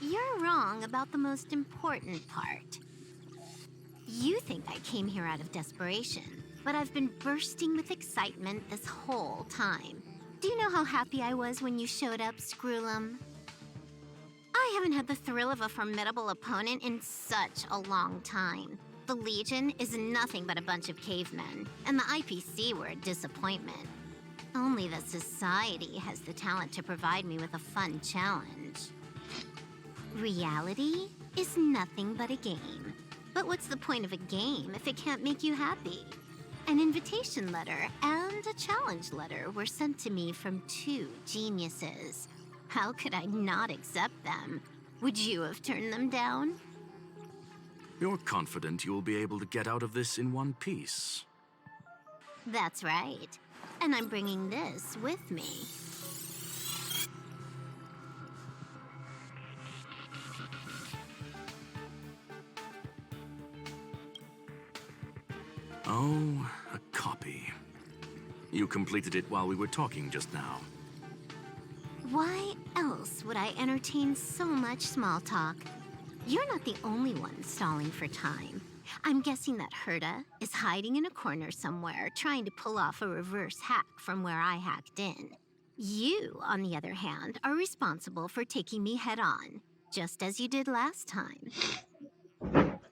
You're wrong about the most important part. You think I came here out of desperation, but I've been bursting with excitement this whole time. Do you know how happy I was when you showed up, Screwlum? I haven't had the thrill of a formidable opponent in such a long time. The Legion is nothing but a bunch of cavemen, and the IPC were a disappointment. Only the Society has the talent to provide me with a fun challenge. Reality is nothing but a game. But what's the point of a game if it can't make you happy? An invitation letter and a challenge letter were sent to me from two geniuses. How could I not accept them? Would you have turned them down? You're confident you'll be able to get out of this in one piece. That's right. And I'm bringing this with me. Oh, a copy. You completed it while we were talking just now. Why else would I entertain so much small talk? You're not the only one stalling for time. I'm guessing that Herta is hiding in a corner somewhere, trying to pull off a reverse hack from where I hacked in. You, on the other hand, are responsible for taking me head on, just as you did last time.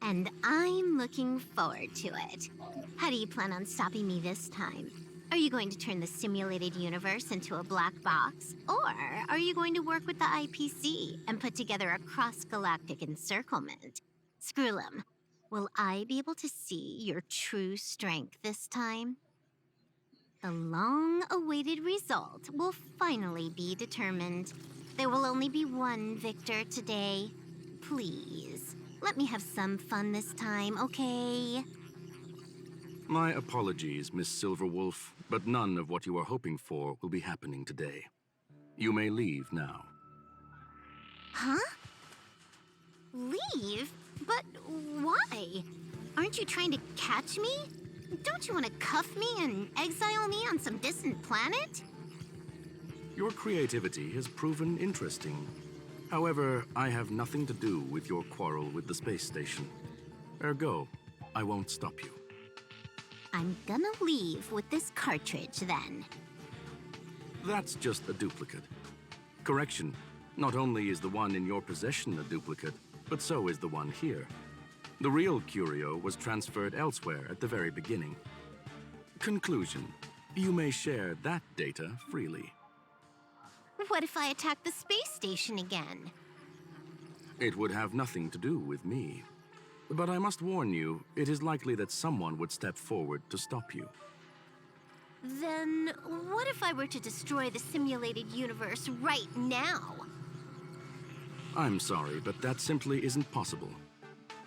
And I'm looking forward to it. How do you plan on stopping me this time? Are you going to turn the simulated universe into a black box? Or are you going to work with the IPC and put together a cross-galactic encirclement? Screwlum, will I be able to see your true strength this time? The long-awaited result will finally be determined. There will only be one victor today. Please, let me have some fun this time, okay? My apologies, Miss Silverwolf, but none of what you are hoping for will be happening today. You may leave now. Huh? Leave? But why? Aren't you trying to catch me? Don't you want to cuff me and exile me on some distant planet? Your creativity has proven interesting. However, I have nothing to do with your quarrel with the space station. Ergo, I won't stop you. I'm gonna leave with this cartridge then. That's just a duplicate. Correction, not only is the one in your possession a duplicate, but so is the one here. The real curio was transferred elsewhere at the very beginning. Conclusion, you may share that data freely. What if I attack the space station again? It would have nothing to do with me. But I must warn you, it is likely that someone would step forward to stop you. Then what if I were to destroy the simulated universe right now? I'm sorry, but that simply isn't possible.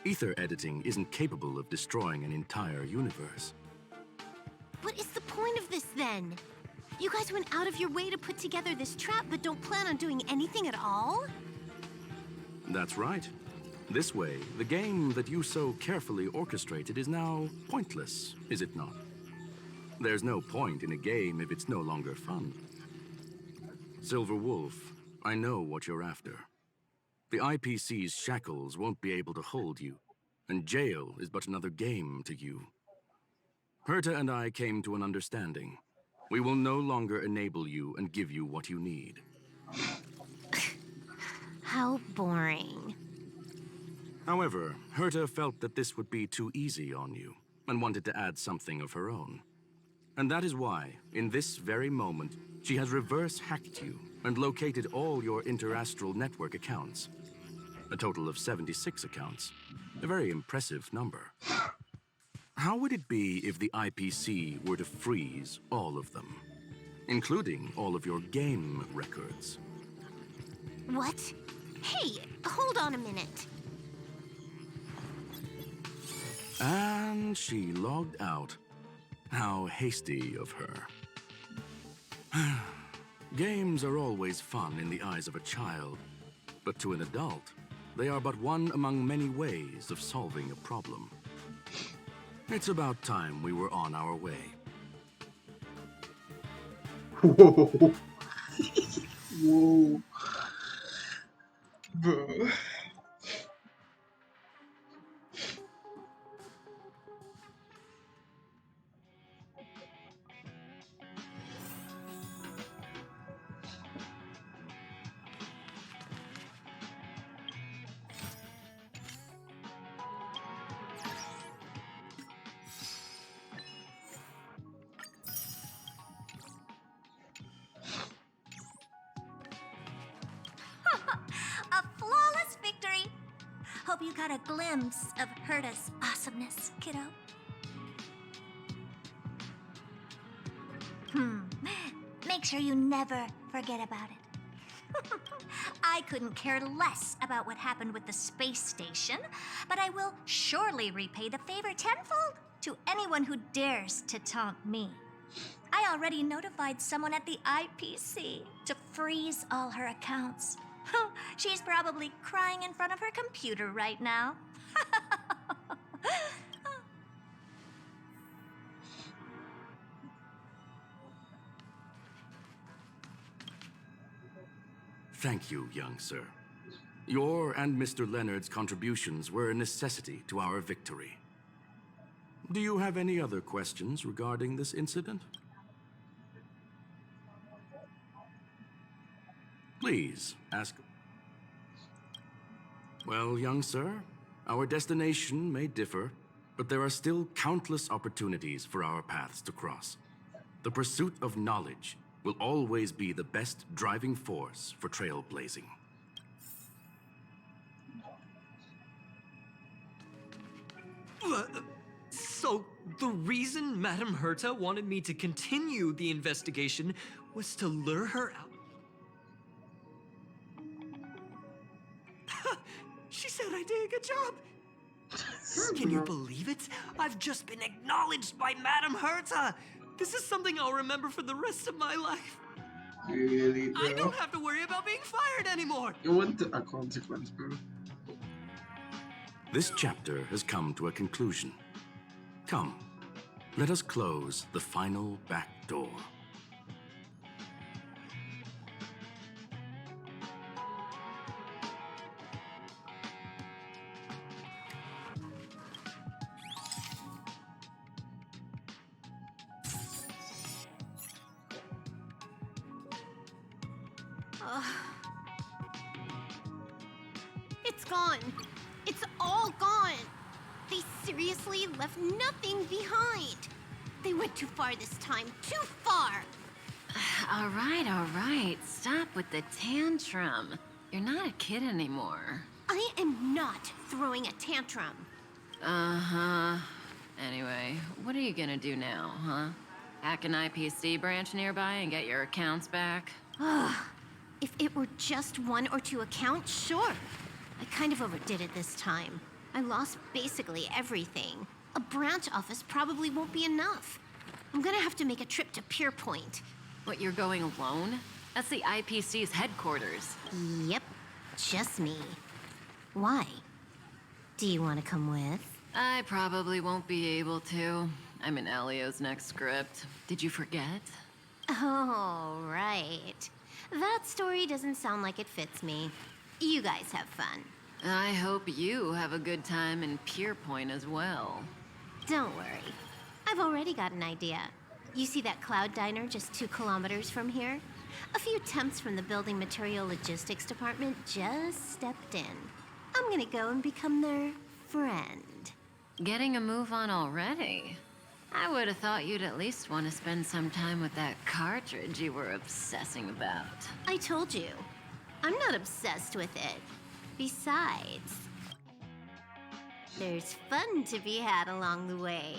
Ether editing isn't capable of destroying an entire universe. What is the point of this then? You guys went out of your way to put together this trap but don't plan on doing anything at all? That's right. This way, the game that you so carefully orchestrated is now pointless, is it not? There's no point in a game if it's no longer fun. Silver Wolf, I know what you're after. The IPC's shackles won't be able to hold you, and jail is but another game to you. Herta and I came to an understanding. We will no longer enable you and give you what you need. How boring. However, Herta felt that this would be too easy on you, and wanted to add something of her own. And that is why, in this very moment, she has reverse-hacked you and located all your interastral network accounts. A total of 76 accounts. A very impressive number. How would it be if the IPC were to freeze all of them, including all of your game records? What? Hey, hold on a minute. And she logged out. How hasty of her. Games are always fun in the eyes of a child, but to an adult, they are but one among many ways of solving a problem. It's about time we were on our way. Whoa. Whoa. Bro. A flawless victory! Hope you got a glimpse of Herta's awesomeness, kiddo. Make sure you never forget about it. I couldn't care less about what happened with the space station, but I will surely repay the favor tenfold to anyone who dares to taunt me. I already notified someone at the IPC to freeze all her accounts. She's probably crying in front of her computer right now. Thank you, young sir. Your and Mr. Leonard's contributions were a necessity to our victory. Do you have any other questions regarding this incident? Please, ask. Well, young sir, our destination may differ, but there are still countless opportunities for our paths to cross. The pursuit of knowledge will always be the best driving force for trailblazing. So, the reason Madame Herta wanted me to continue the investigation was to lure her out? She said I did a good job! Can you believe it? I've just been acknowledged by Madame Herta! This is something I'll remember for the rest of my life. Really, bro? I don't have to worry about being fired anymore! You want a consequence, bro? This chapter has come to a conclusion. Come, let us close the final back door. It's gone. It's all gone. They seriously left nothing behind. They went too far this time. Too far. All right. Stop with the tantrum. You're not a kid anymore. I am not throwing a tantrum. Uh-huh. Anyway, what are you gonna do now, huh? Hack an IPC branch nearby and get your accounts back? If it were just 1 or 2 accounts, sure. I kind of overdid it this time. I lost basically everything. A branch office probably won't be enough. I'm gonna have to make a trip to Pierpoint. What, you're going alone? That's the IPC's headquarters. Yep, just me. Why? Do you want to come with? I probably won't be able to. I'm in Elio's next script. Did you forget? Oh, right. That story doesn't sound like it fits me. You guys have fun. I hope you have a good time in Pierpoint as well. Don't worry. I've already got an idea. You see that cloud diner just 2 kilometers from here? A few temps from the building material logistics department just stepped in. I'm gonna go and become their friend. Getting a move on already? I would have thought you'd at least want to spend some time with that cartridge you were obsessing about. I told you. I'm not obsessed with it. Besides, there's fun to be had along the way.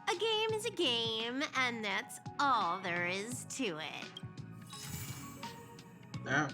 A game is a game, and that's all there is to it. Yeah.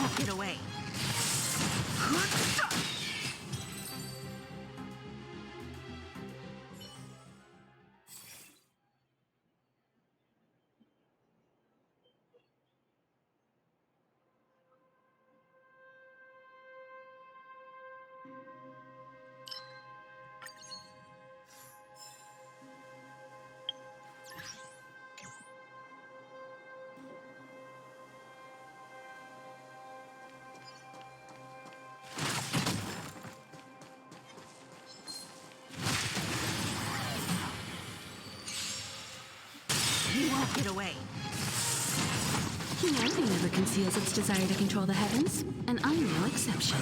won't get away. You won't get away. Humanity never conceals its desire to control the heavens, and I'm no exception.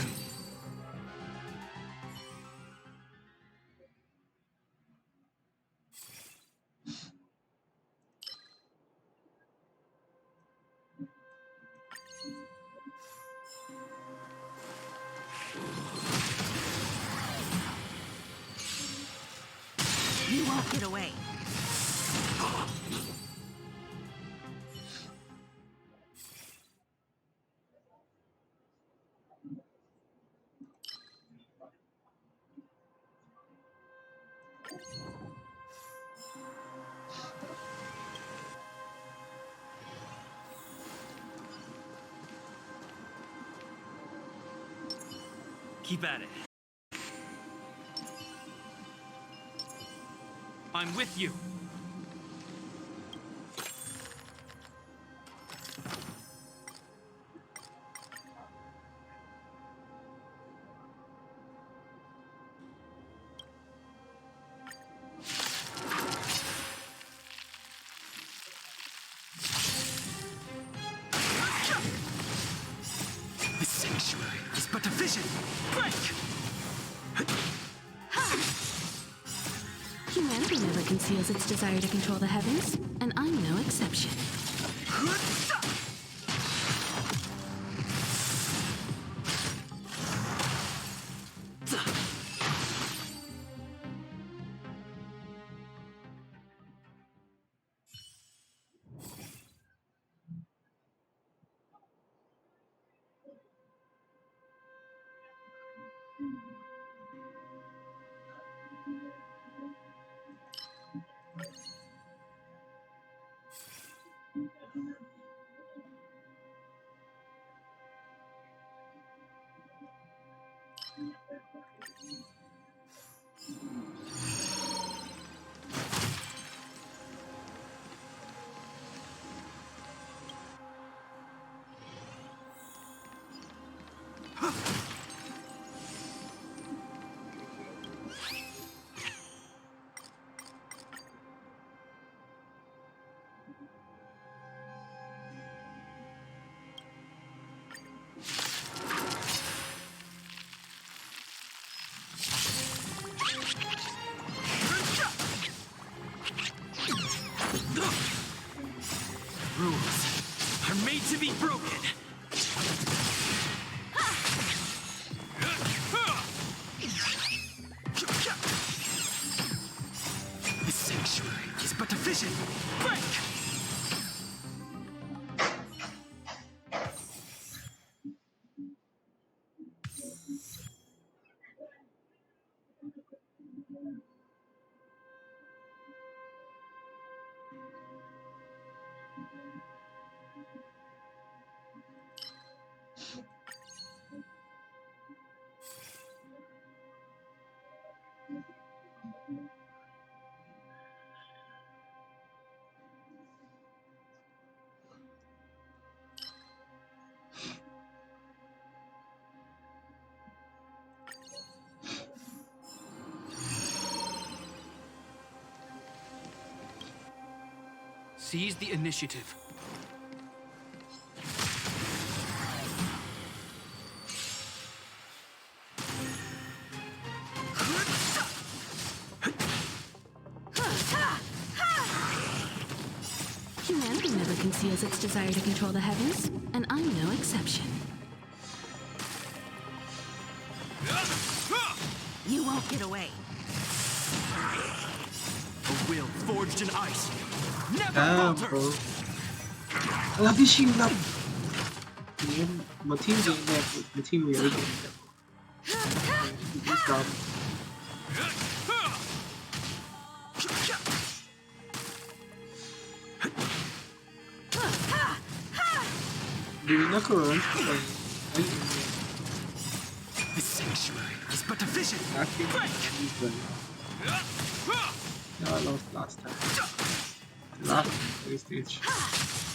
You won't get away. Keep at it. I'm with you. The sanctuary is but a vision. Break! Humanity never conceals its desire to control the heavens, and I'm no exception. Rules are made to be broken. The sanctuary is but a vision. Break! Seize the initiative. Humanity never conceals its desire to control the heavens, and I'm no exception. You won't get away. A will forged in ice. Never Damn, falters. bro. Love this shit, love. My team getting there, but my team really getting there. He's down. Doing a current. The sanctuary is but a vision. No, I lost last time. The last stage.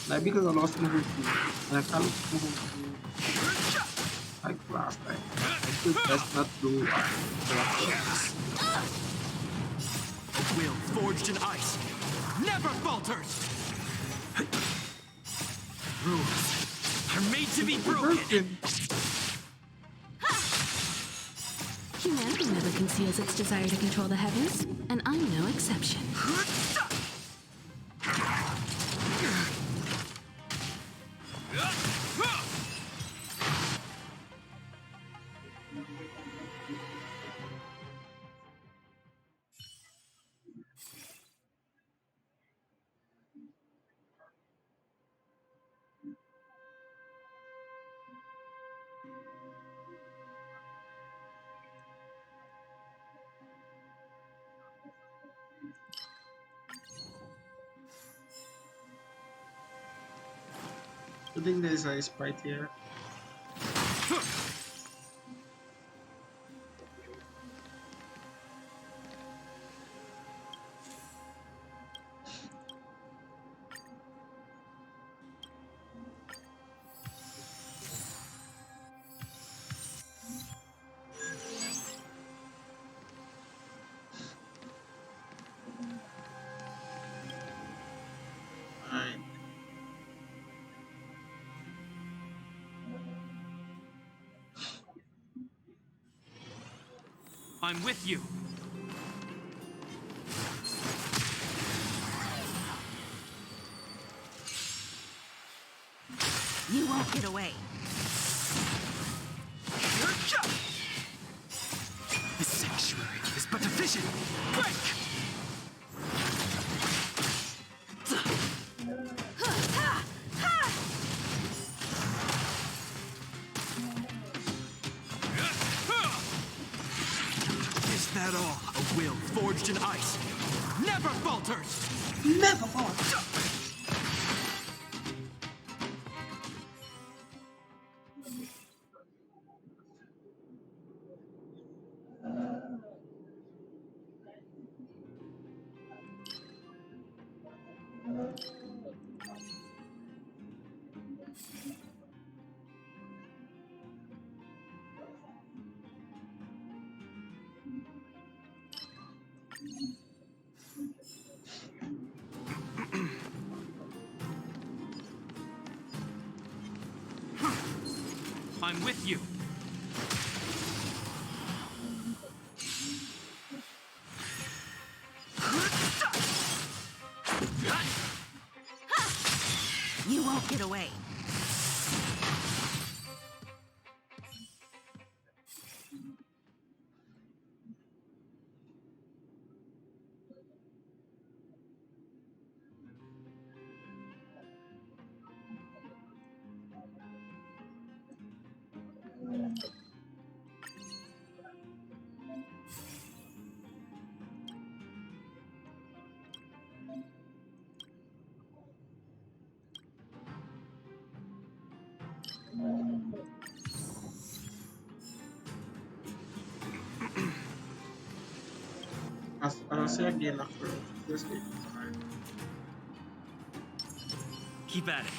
Like because I lost my whole team and I can't lose my whole team like last time. I should just not do A will forged in ice never falters. Rules are made to be broken. Humanity never conceals its desire to control the heavens, and I'm no exception. I think there's a sprite here. I'm with you. You won't get away. The sanctuary is but a vision. Break! Is that all? A will forged in ice never falters. Never falters. I'm with you. You won't get away. I'll say again after this game. Keep at it.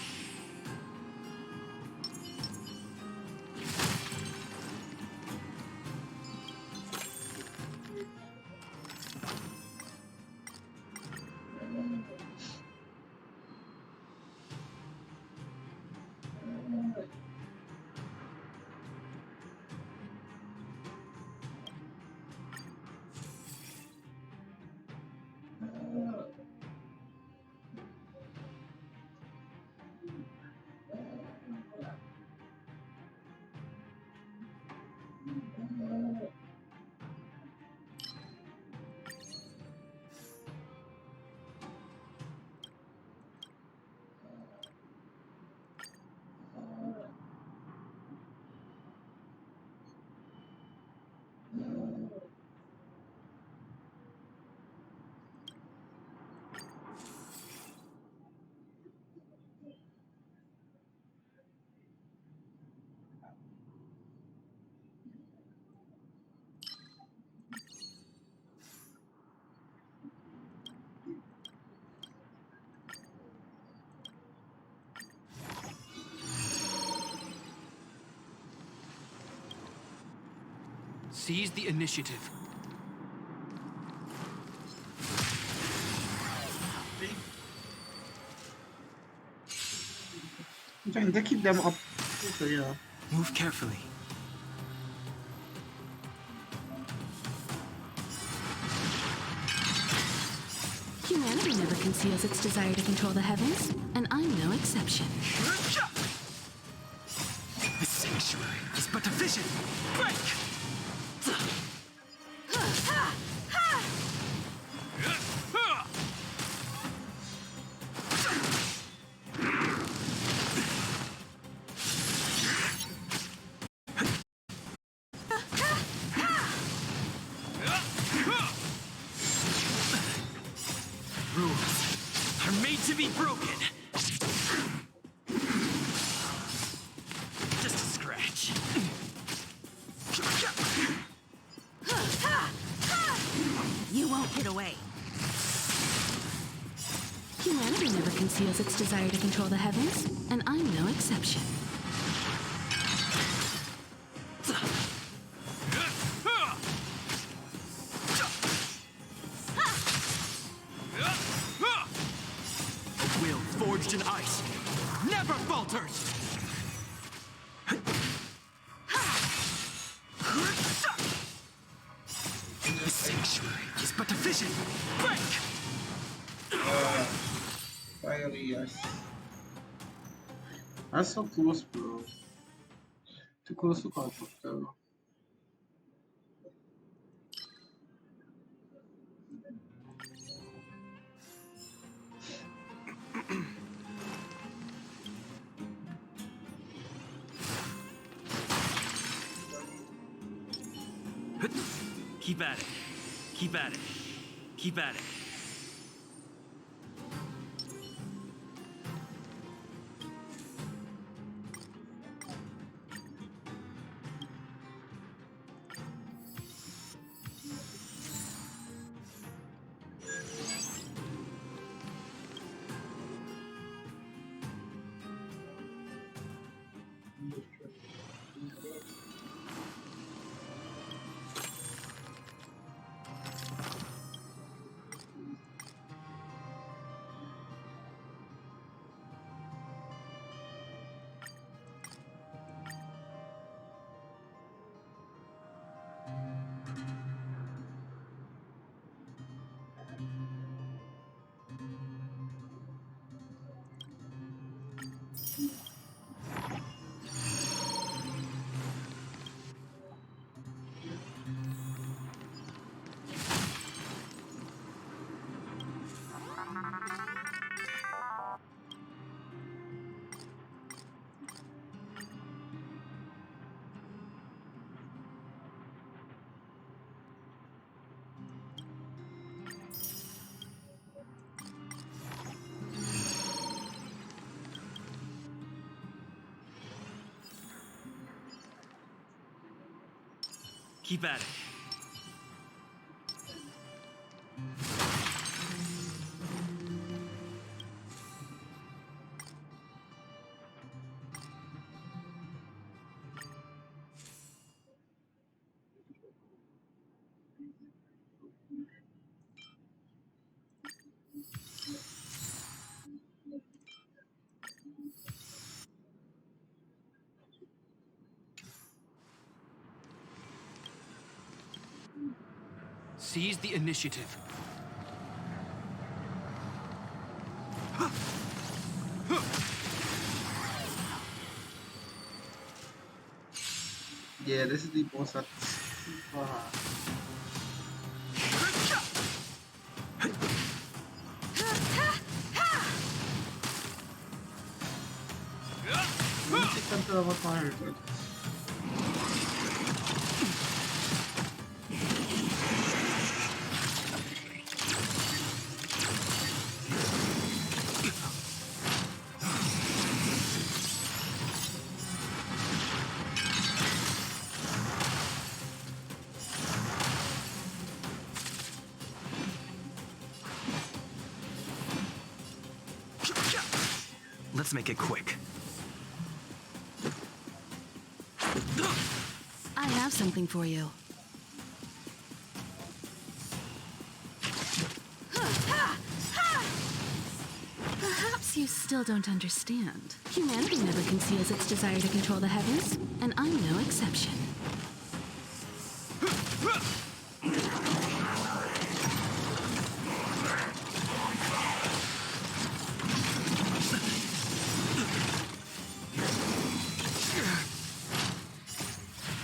Seize the initiative. I'm trying to keep them up. So, yeah. Move carefully. Humanity never conceals its desire to control the heavens, and I'm no exception. The sanctuary is but a vision. Break! Rules are made to be broken. Just a scratch. You won't get away. Humanity never conceals its desire to control the heavens, and I'm no exception. A will forged in ice never falters. The sanctuary is but a vision. Break! Finally, yes. That's so close, bro. Too close to comfort, though. Keep at it. Keep at it. Keep at it. Keep at it. Seize the initiative. Yeah, this is the boss at take control of my heritage. Let's make it quick. I have something for you. you still don't understand. Humanity never conceals its desire to control the heavens, and I'm no exception.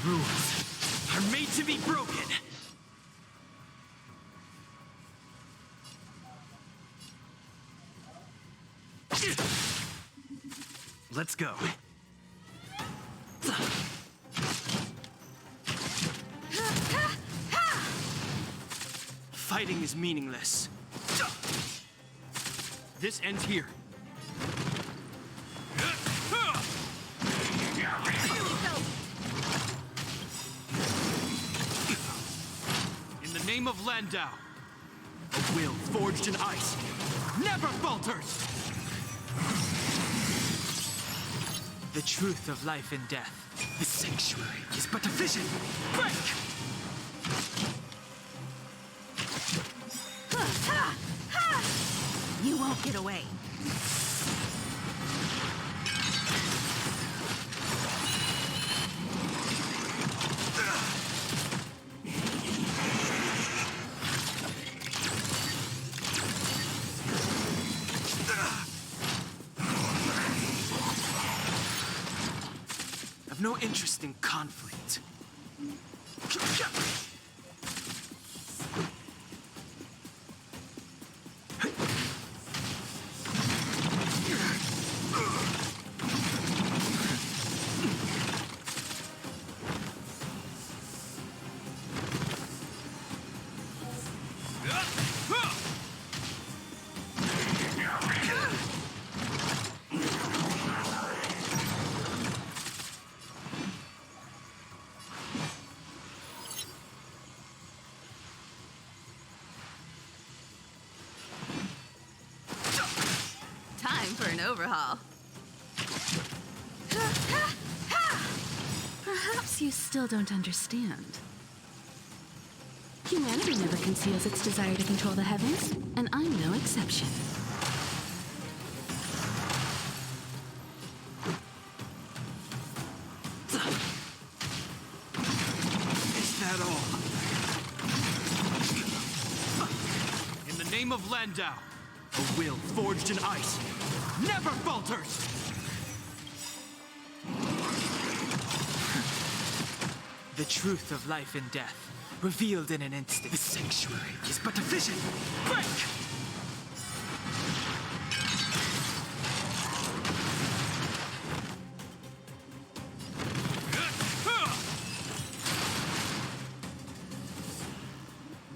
Rules are made to be broken. Let's go. Fighting is meaningless. This ends here. In the name of Landau, a will forged in ice never falters! The truth of life and death. The sanctuary is but a vision. Break! You won't get away. I've no interest in conflict. Time for an overhaul. Perhaps you still don't understand. Humanity never conceals its desire to control the heavens, and I'm no exception. Is that all? In the name of Landau, a will forged in ice never falters! The truth of life and death, revealed in an instant. The sanctuary is but a vision. Break!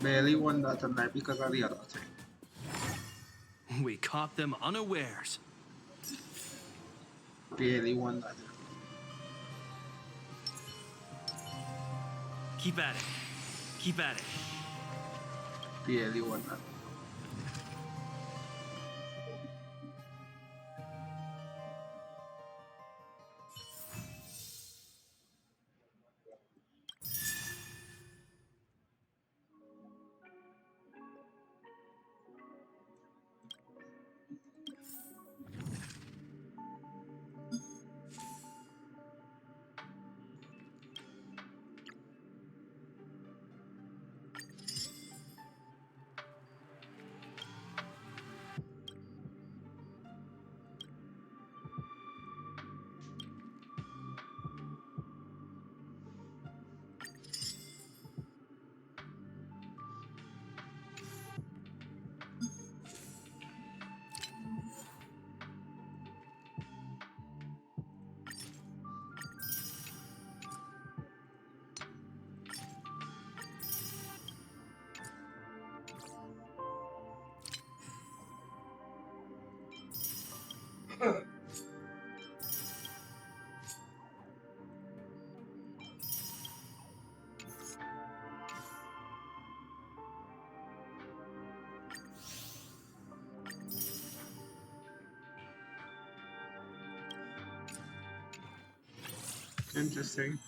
Barely won that tonight because of the other thing. We caught them unawares. Barely won that. Keep at it. Keep at it. Barely won that. Interesting.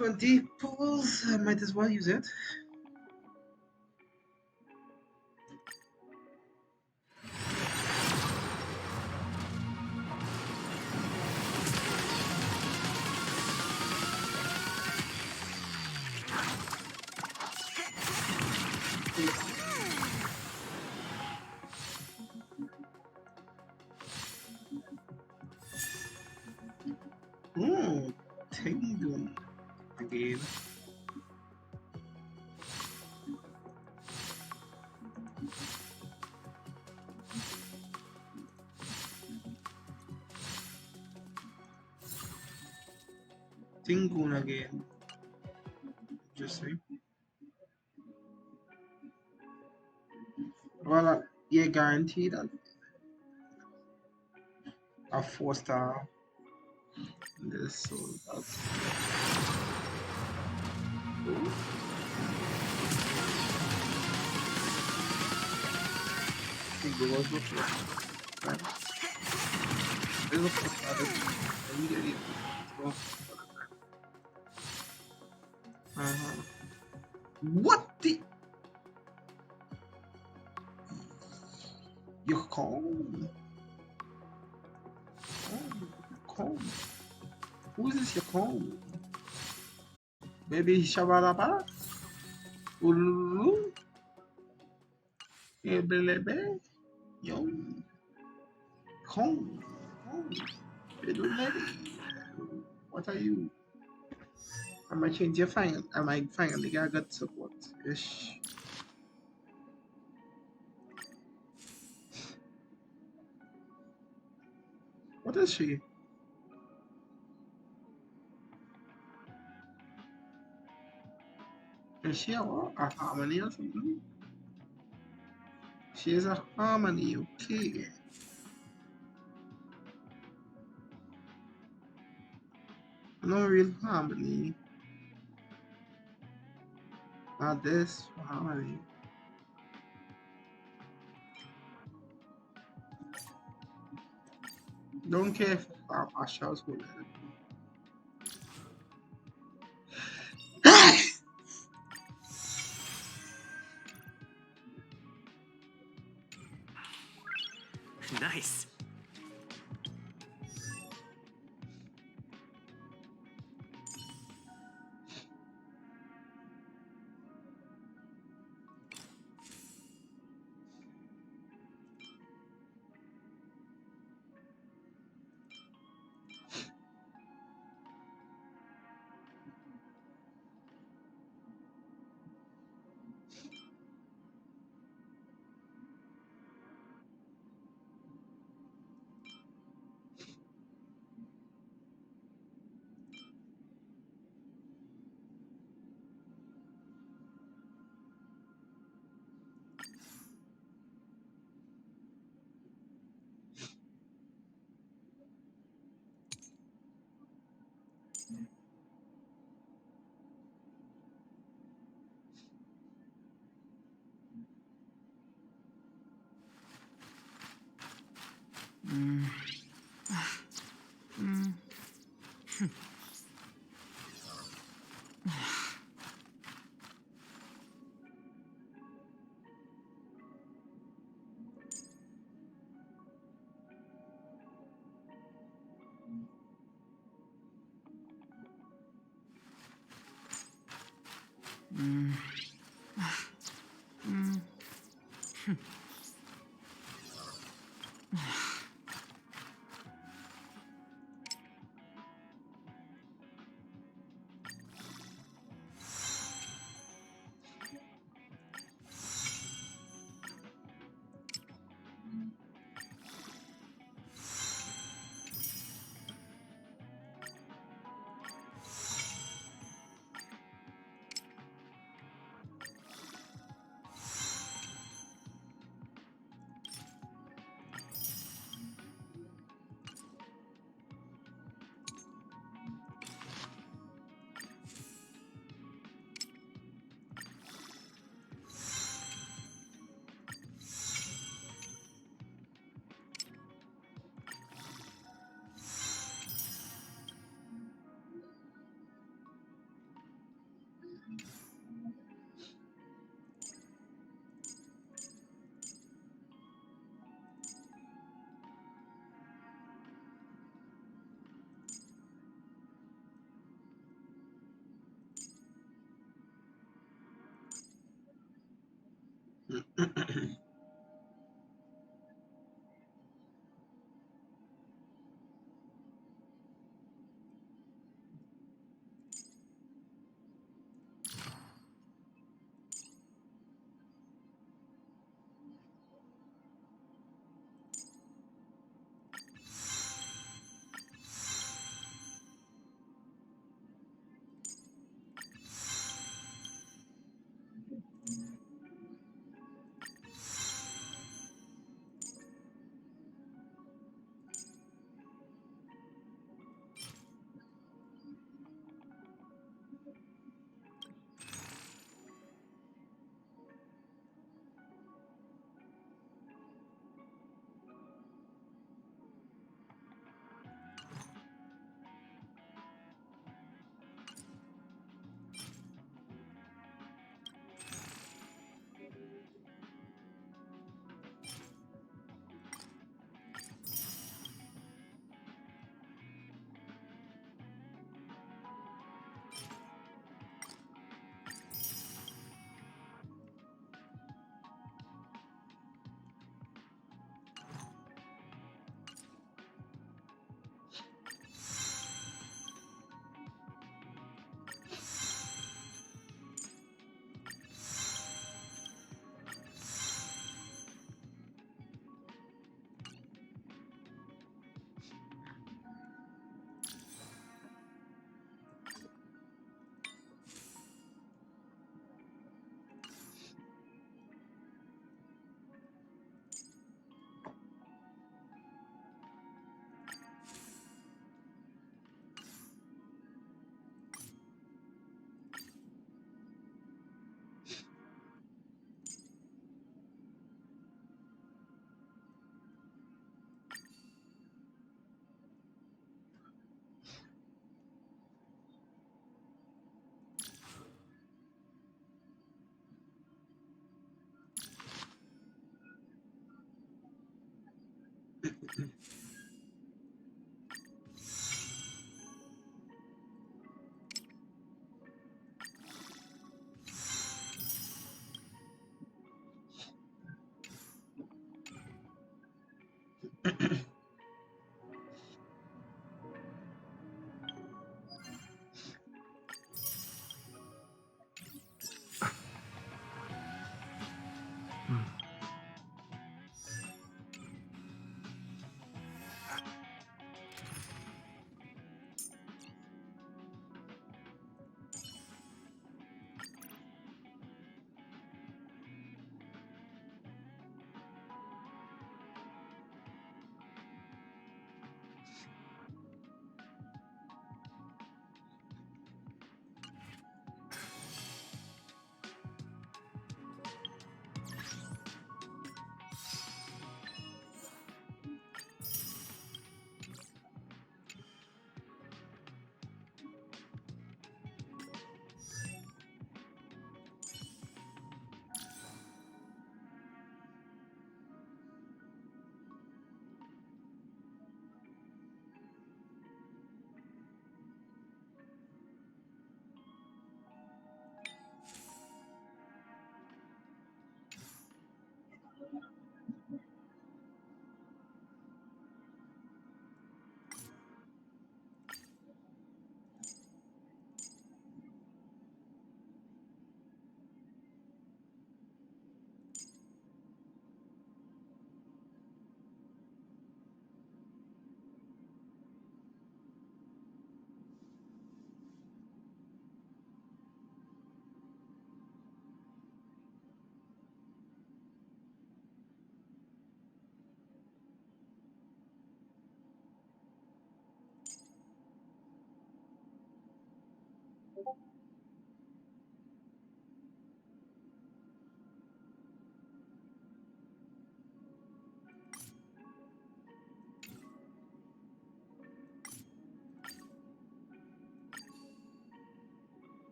20 pools, I might as well use it. Tingling again. Tingling again. Interesting. Well, yeah, guaranteed a 4-star. This, so that's. What the? You're calm. Calm. Who is this? You're calm. Baby Shabalaba? Ululu? Ebelebe? Yo. Calm. Calm. Little lady. What are you? I might change your fine. I might finally get good support. Ish. What is she? Is she a harmony or something? She is a harmony, okay. No real harmony. Not this harmony. Don't care if I shall go there. Nice.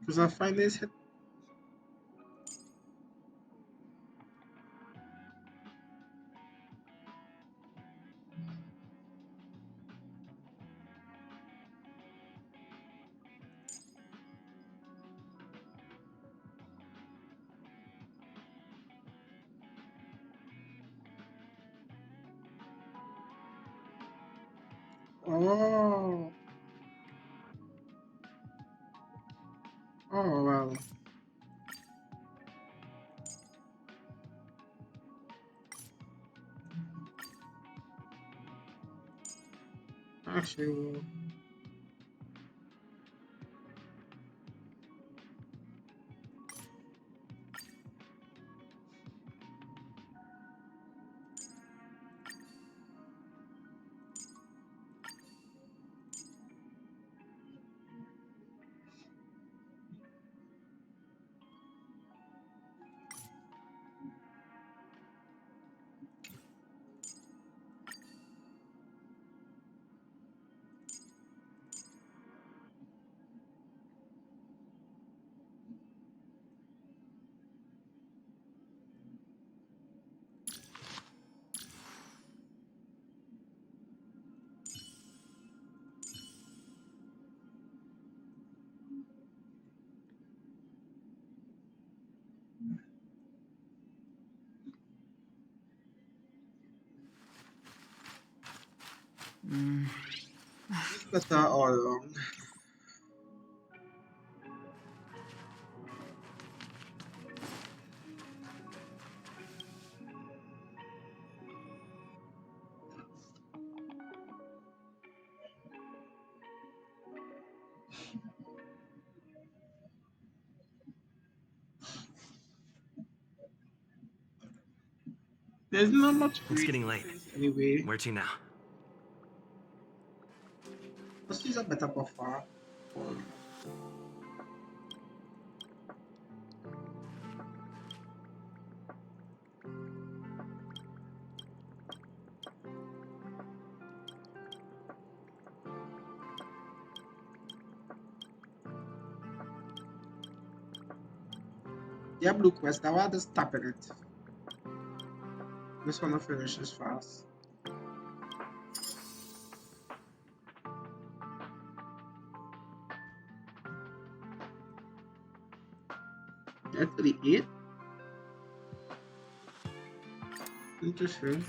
Because I find this hit. Oh, oh well. Actually, well, it's better all along. There's not much It's great getting late. things anyway. Where to now? Let's use a better buffer. Yeah, blue quest. I want to stop in it. Just wanna finish this fast. Get to the 8. Interesting.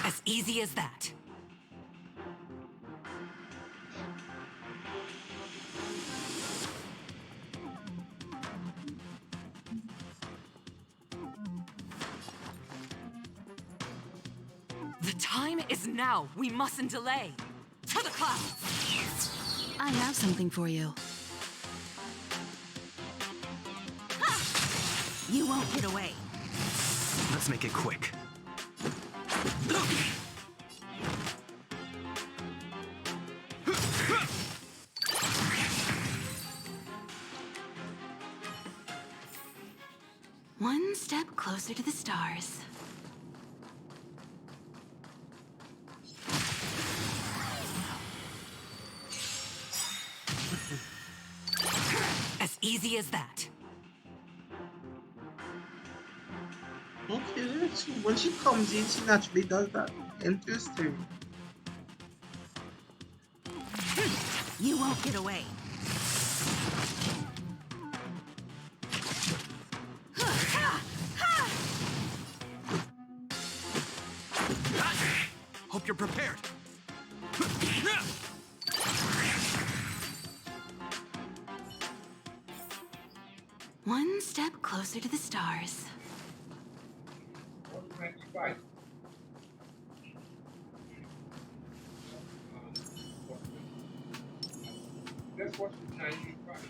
As easy as that. The time is now. We mustn't delay. To the clouds! I have something for you. You won't get away. Let's make it quick. One step closer to the stars. As easy as that. Okay, so when she comes in, she naturally does that. Interesting. You won't get away. Hope you're prepared. One step closer to the stars. That's what's the 95.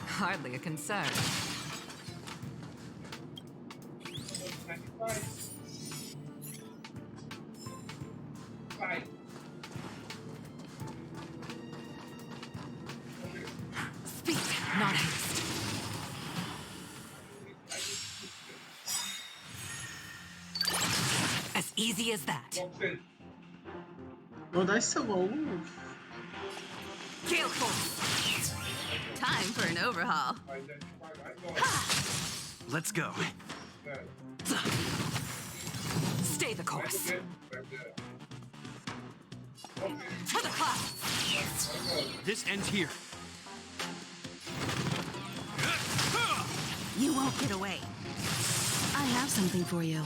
Hardly a concern. 95. Five. Speed, not haste. As easy as that. Oh, that's so move. Gale force. Time for an overhaul. Let's go. Stay the course. To the clouds. This ends here. You won't get away. I have something for you.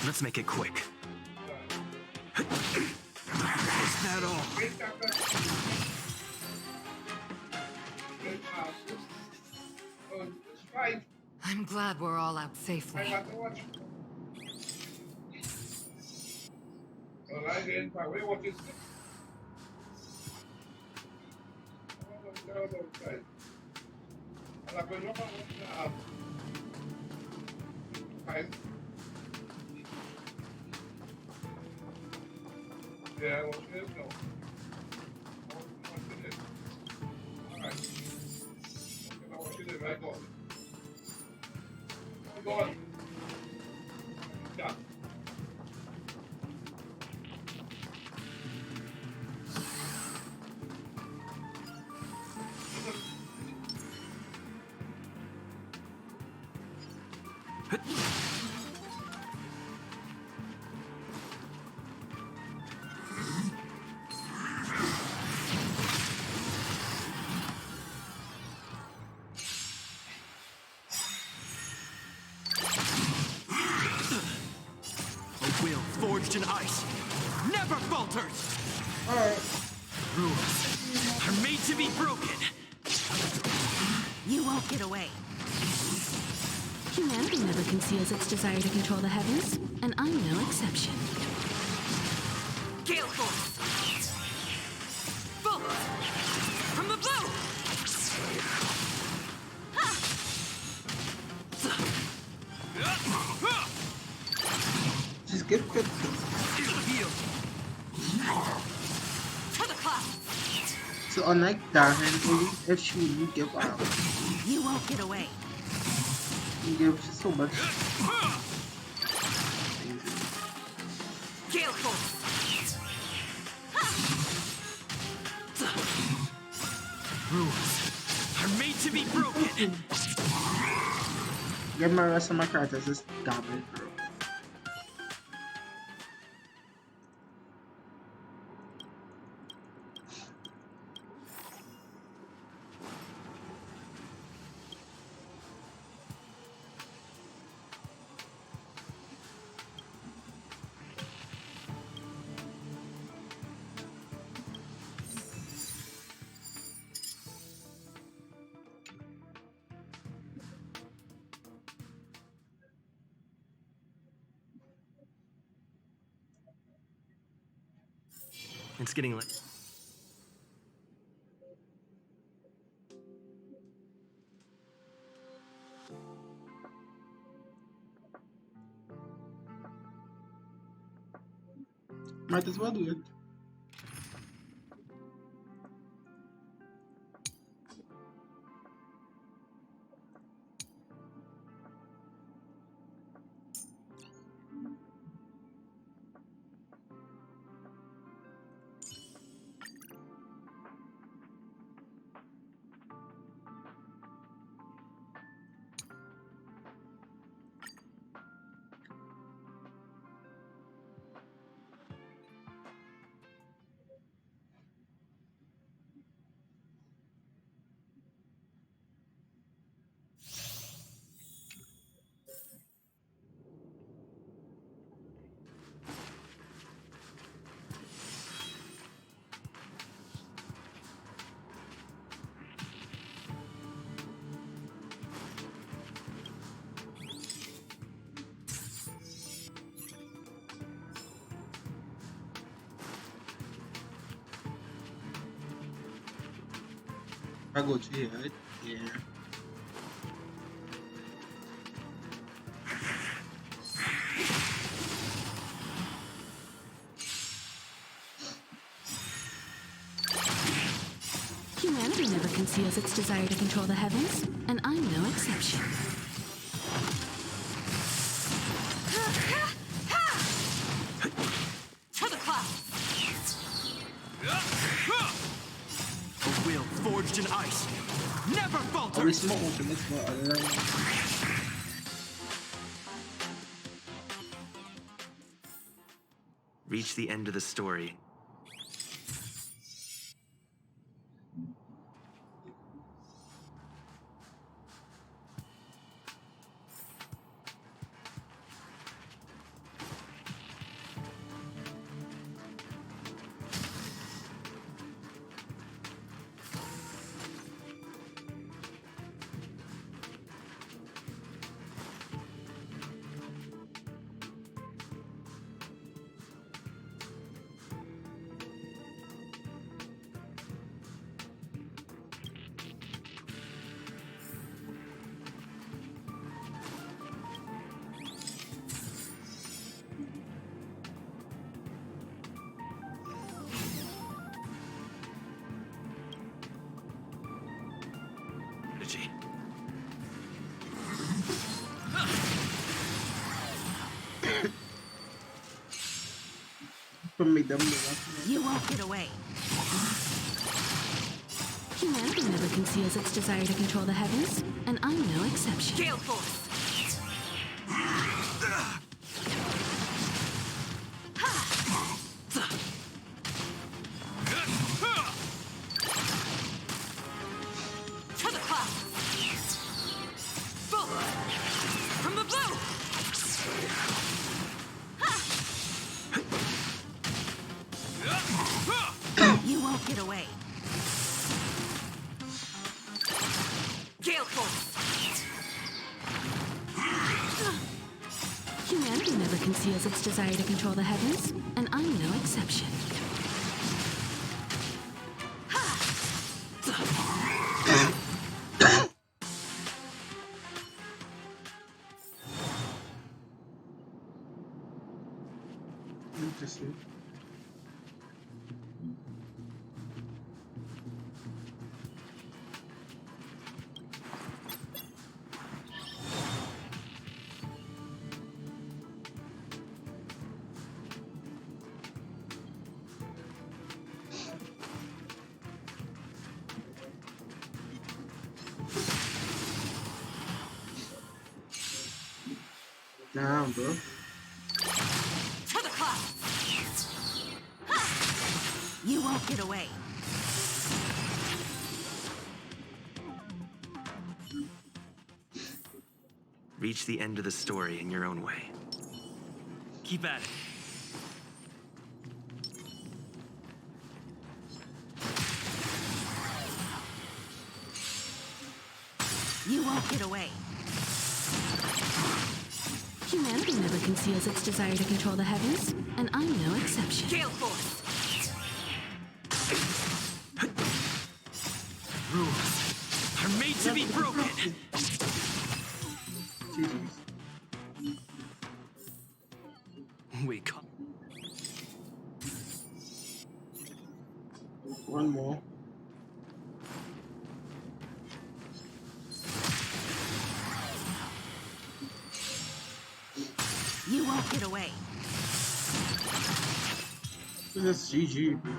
Let's make it quick. Is that all? I'm glad we're all out safely. Yeah, well, there's no. Alright. I want you to back on. Go on. Yeah. A will forged in ice never falters. Rules are made to be broken. You won't get away. Humanity never conceals its desire to control the heavens, and I'm no exception. Gale force. Bolt. From the blue. Just get quick. Heal. To the clouds. So unlike Darren, if she would give up, You won't get away. you give so much. Gale force. Rules are made to be broken. Give my rest of my characters this dominant girl. It's getting late. Might as well do it. I go to here, right? Yeah. Humanity never conceals its desire to control the heavens, and I'm no exception. To the clouds! A will forged in ice never Are we falters. smoking this one? Reach the end of the story. Strategy. You won't get away. Humanity never conceals its desire to control the heavens, and I'm no exception. Gale force! To the clouds! Boom! From the blue! You won't get away. Gale force! Humanity never conceals its desire to control the heavens, and I'm no exception. Interesting. Damn, bro. To the clouds! You won't get away. Reach the end of the story in your own way. Keep at it. You won't get away. Humanity never conceals its desire to control the heavens, and I'm no exception. Gale force! broken. Jesus. We caught. One more. You won't get away. This is GG, bro.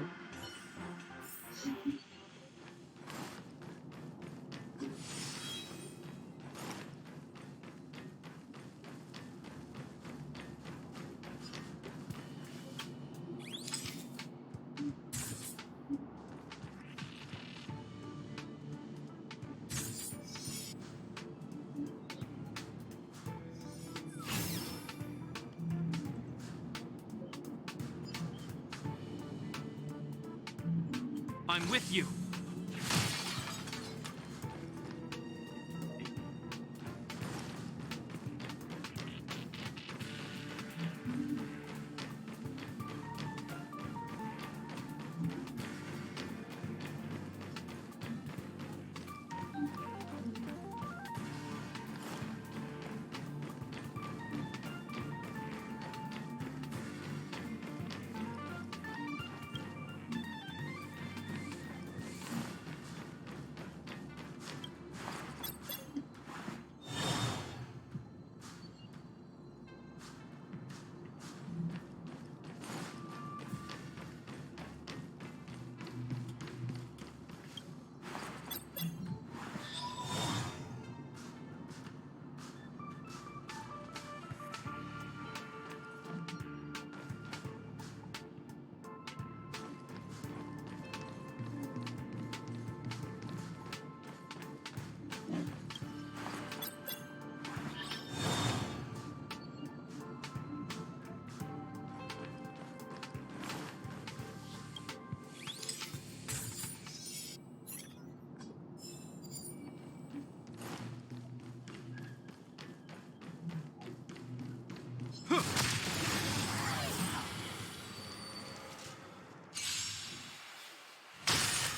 I'm with you.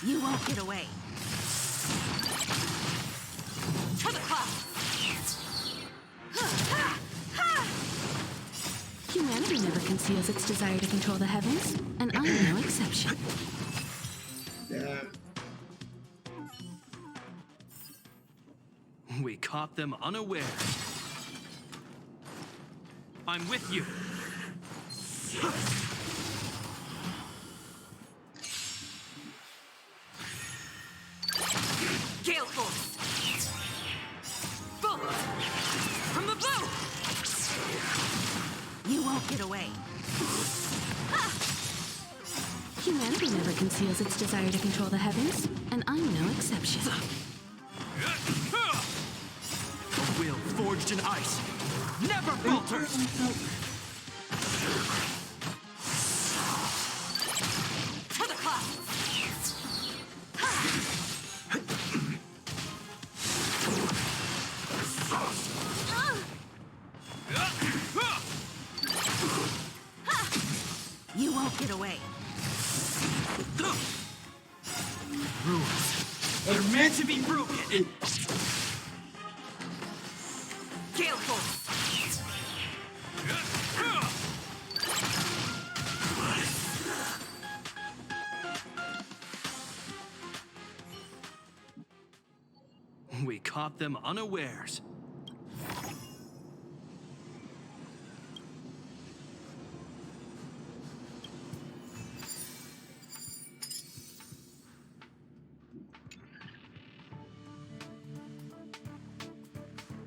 You won't get away. To the clouds. Humanity never conceals its desire to control the heavens, and I'm no exception. Damn. We caught them unaware. I'm with you. Gale Force. Bolt. From the blue. You won't get away. Humanity never conceals its desire to control the heavens, and I'm no exception. A will forged in ice never falters. To the clouds. You won't get away. Rules. They're meant to be broken. Gale Force. We caught them unawares.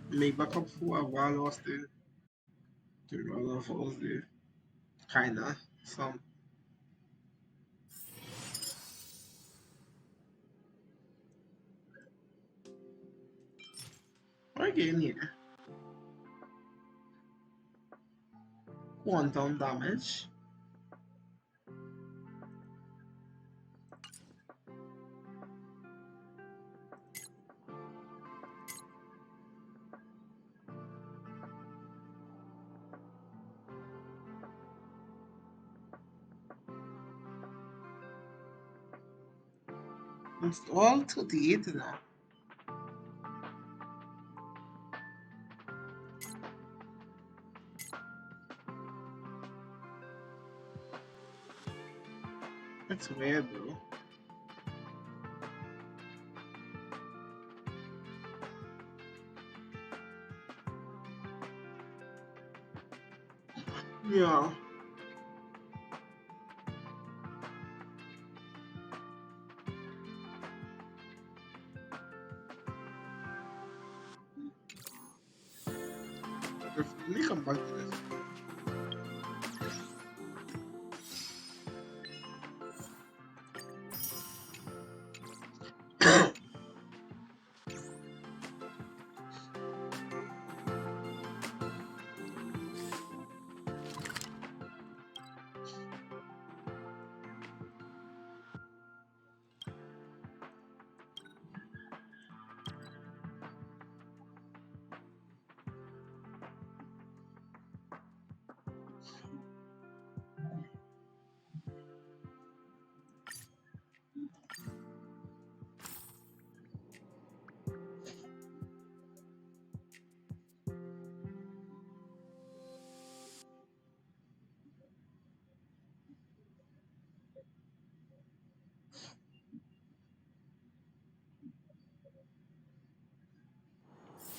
Make back up for a while lost it. To all of us there. Kinda. Some. Again here. Quantum damage. It's all 38 now. It's weird though. Yeah. Let me come back to this.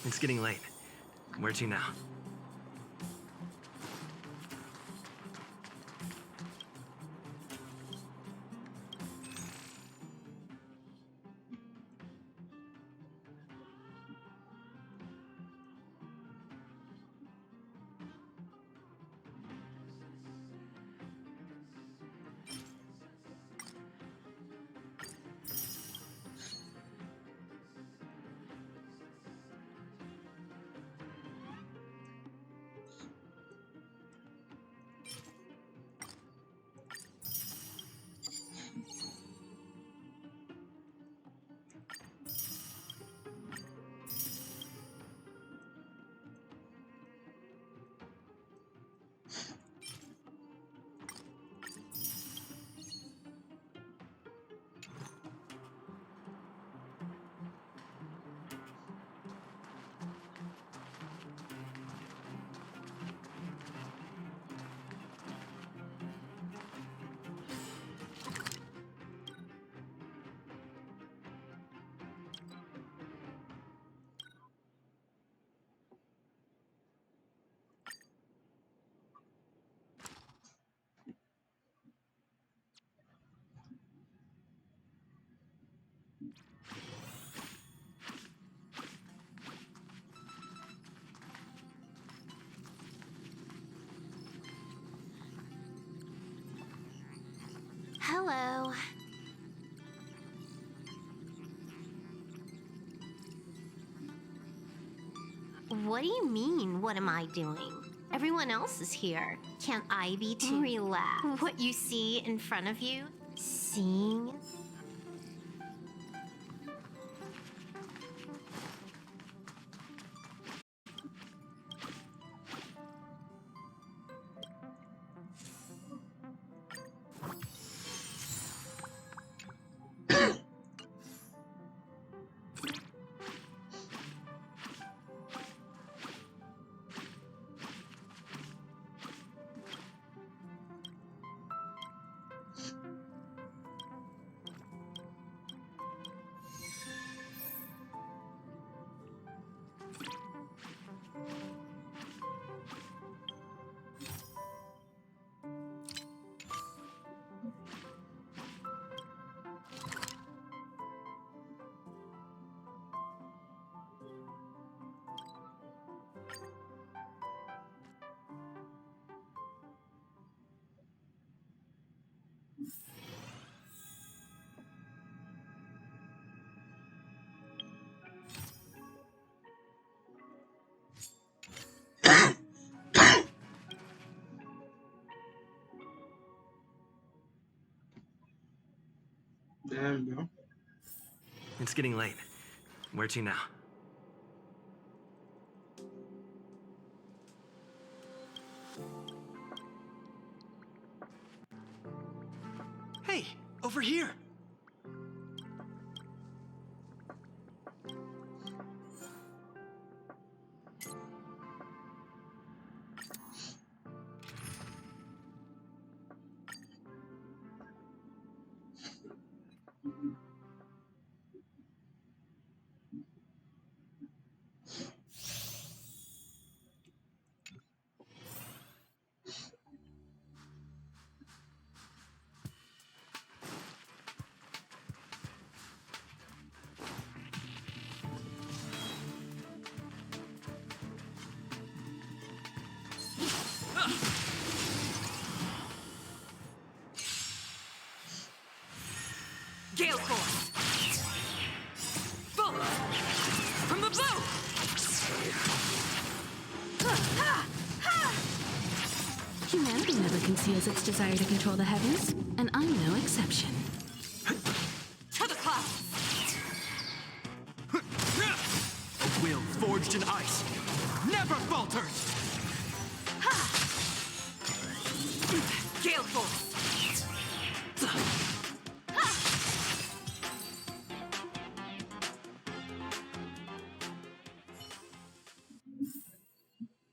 It's getting late. Where to now? Hello. What do you mean, what am I doing? Everyone else is here. Can't I be too? Relax. What you see in front of you, seeing Damn, bro. It's getting late. Where to now? Hey, over here! Gale Force! Bolt! From the blue! Humanity never conceals its desire to control the heavens, and I'm no exception. To the clouds! A will forged in ice never falters! Gale Force!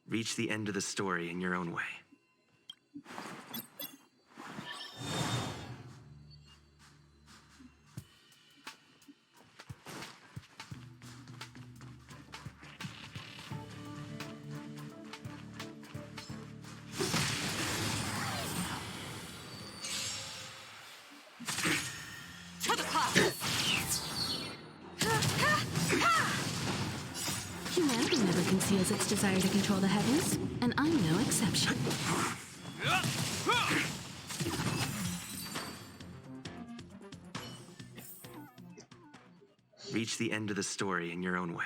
Reach the end of the story in your own way. To the clouds! Humanity never conceals its desire to control the heavens, and I'm no exception. Reach the end of the story in your own way.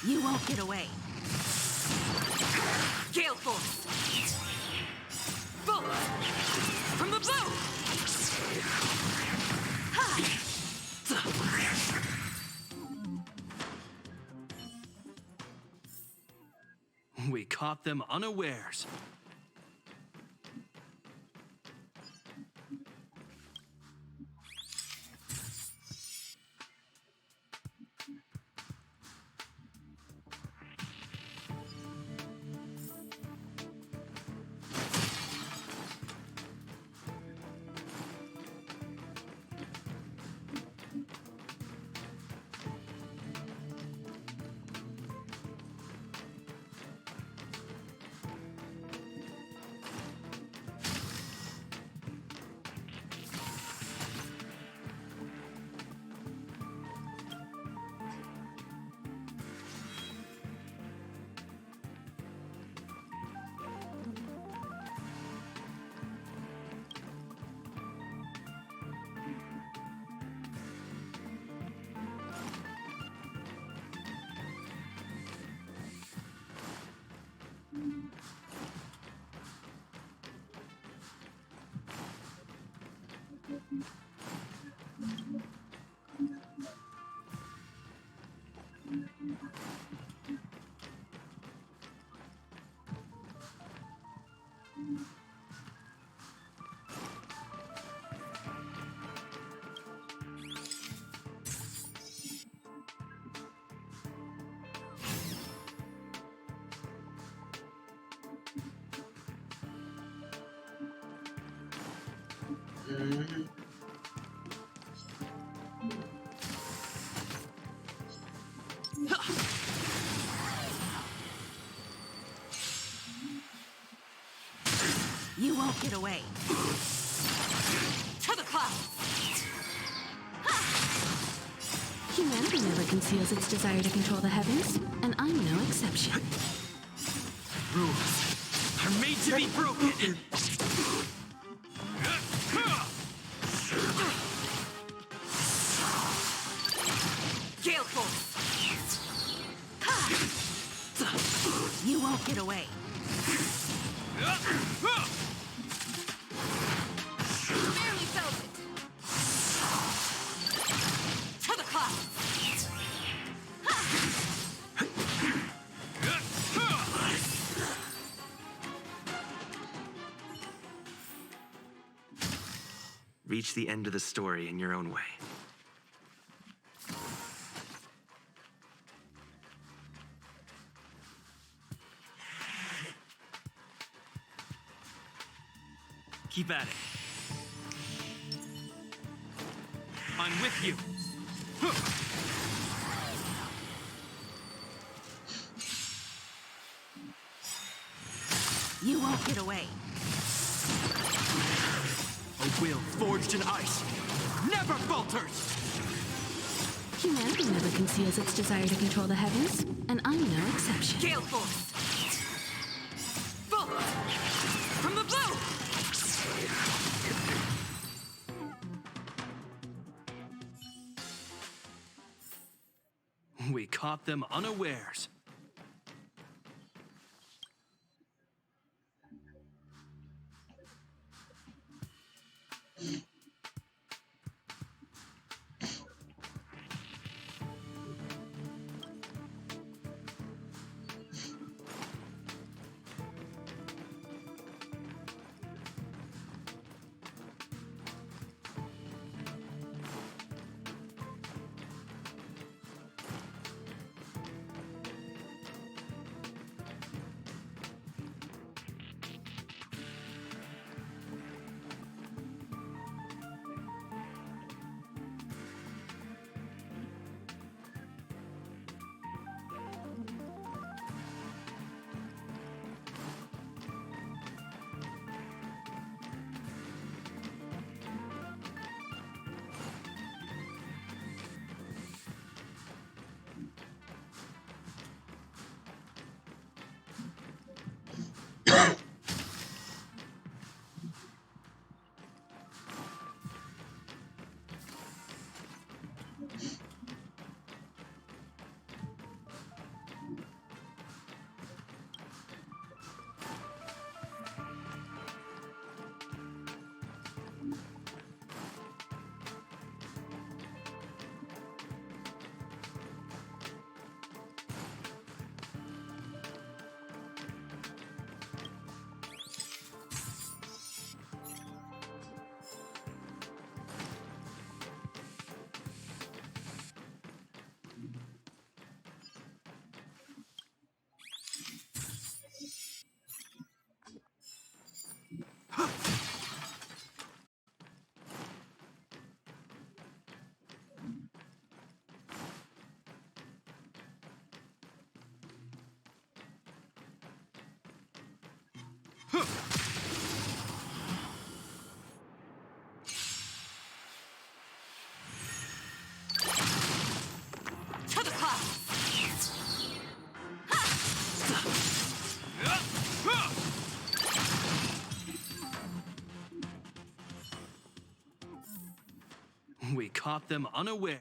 You won't get away. Gale Force! Bolt! From the blue! We caught them unawares. Mhm. You won't get away. To the clouds! Humanity never conceals its desire to control the heavens, and I'm no exception. Rules are made to be broken. Gale Force! You won't get away. Barely felt it. To the clouds! Reach the end of the story in your own way. Keep at it. I'm with you. You won't get away. A will forged in ice never falters! Humanity never conceals its desire to control the heavens, and I'm no exception. Gale Force! Bolt! From the blue! We caught them unawares. To the clouds! We caught them unaware.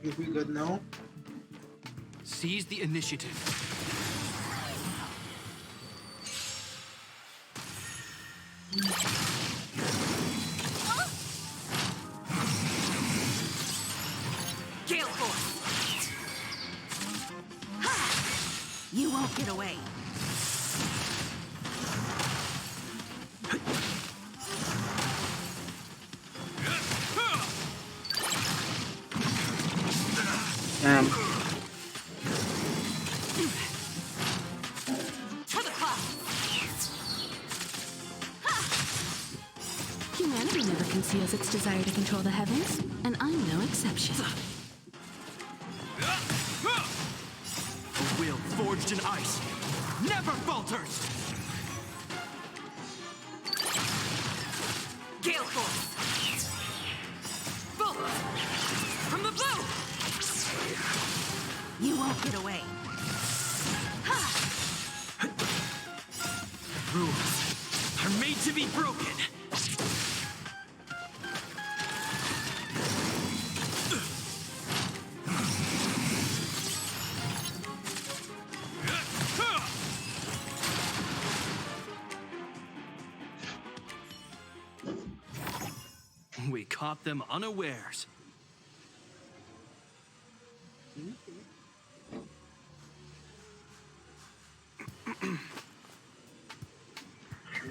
If we good now? Seize the initiative. Gale Force! You won't get away. To the clouds! Humanity never conceals its desire to control the heavens, and I'm no exception. A will forged in ice never falters! Gale Force! Bolt! From the blue! You won't get away. Rules are made to be broken. We caught them unawares.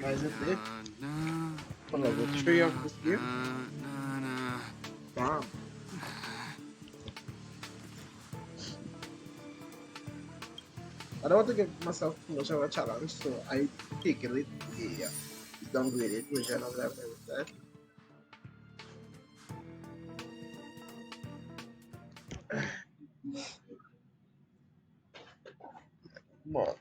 Why is it there? On level 3 of this game. Damn. I don't want to give myself too much of a challenge, so I take it the downgraded version of level instead. But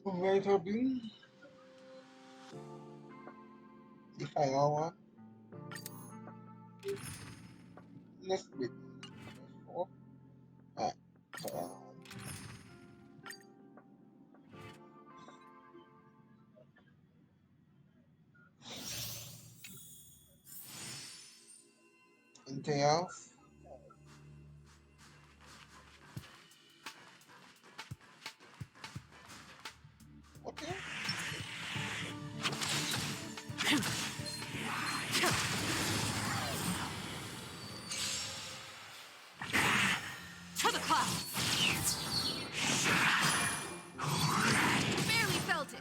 might have been the final one. Let's wait. 4. Ah, anything else? Okay. To the clouds! Barely felt it.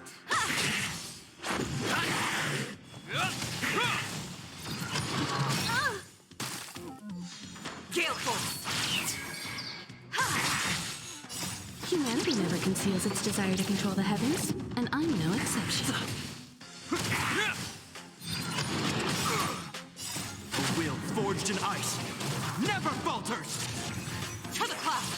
Gale force! Humanity never conceals its desire to control the heavens, and I'm no exception. A will forged in ice never falters! To the clouds!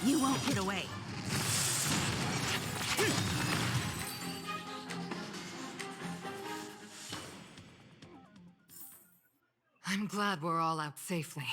You won't get away. I'm glad we're all out safely.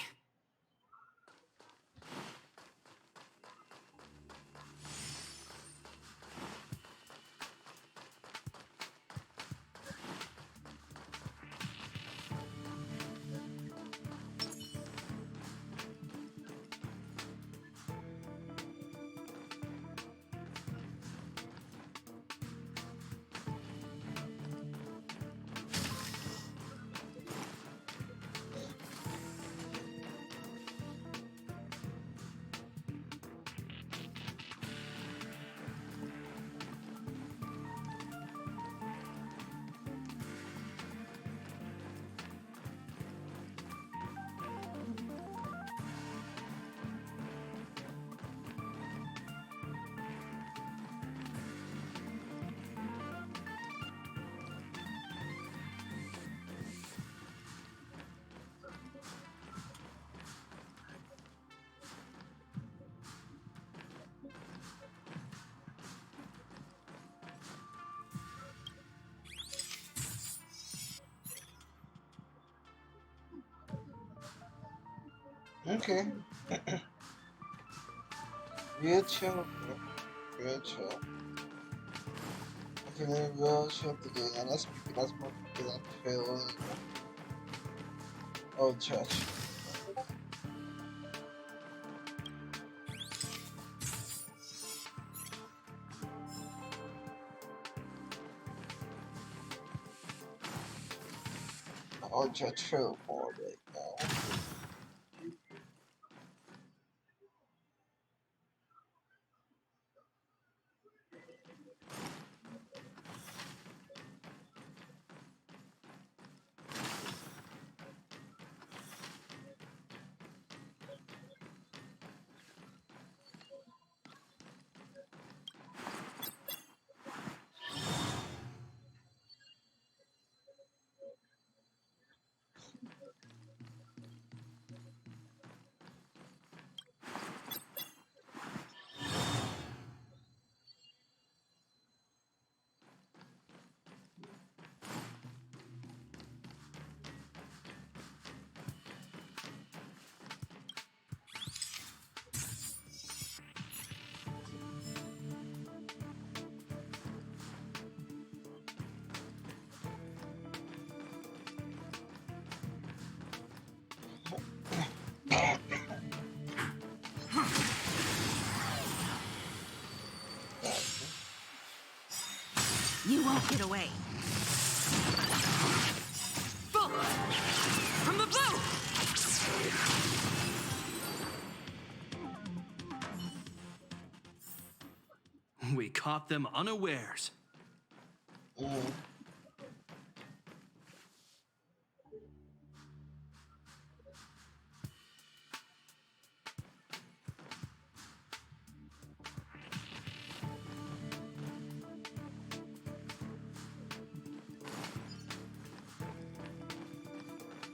Okay. Real chill, bro. Real chill. I'm feeling real chill today, and that's because that's more people that feel old church. Old church feel more right now. You won't get away. Bolt! From the blue! We caught them unawares. Oh.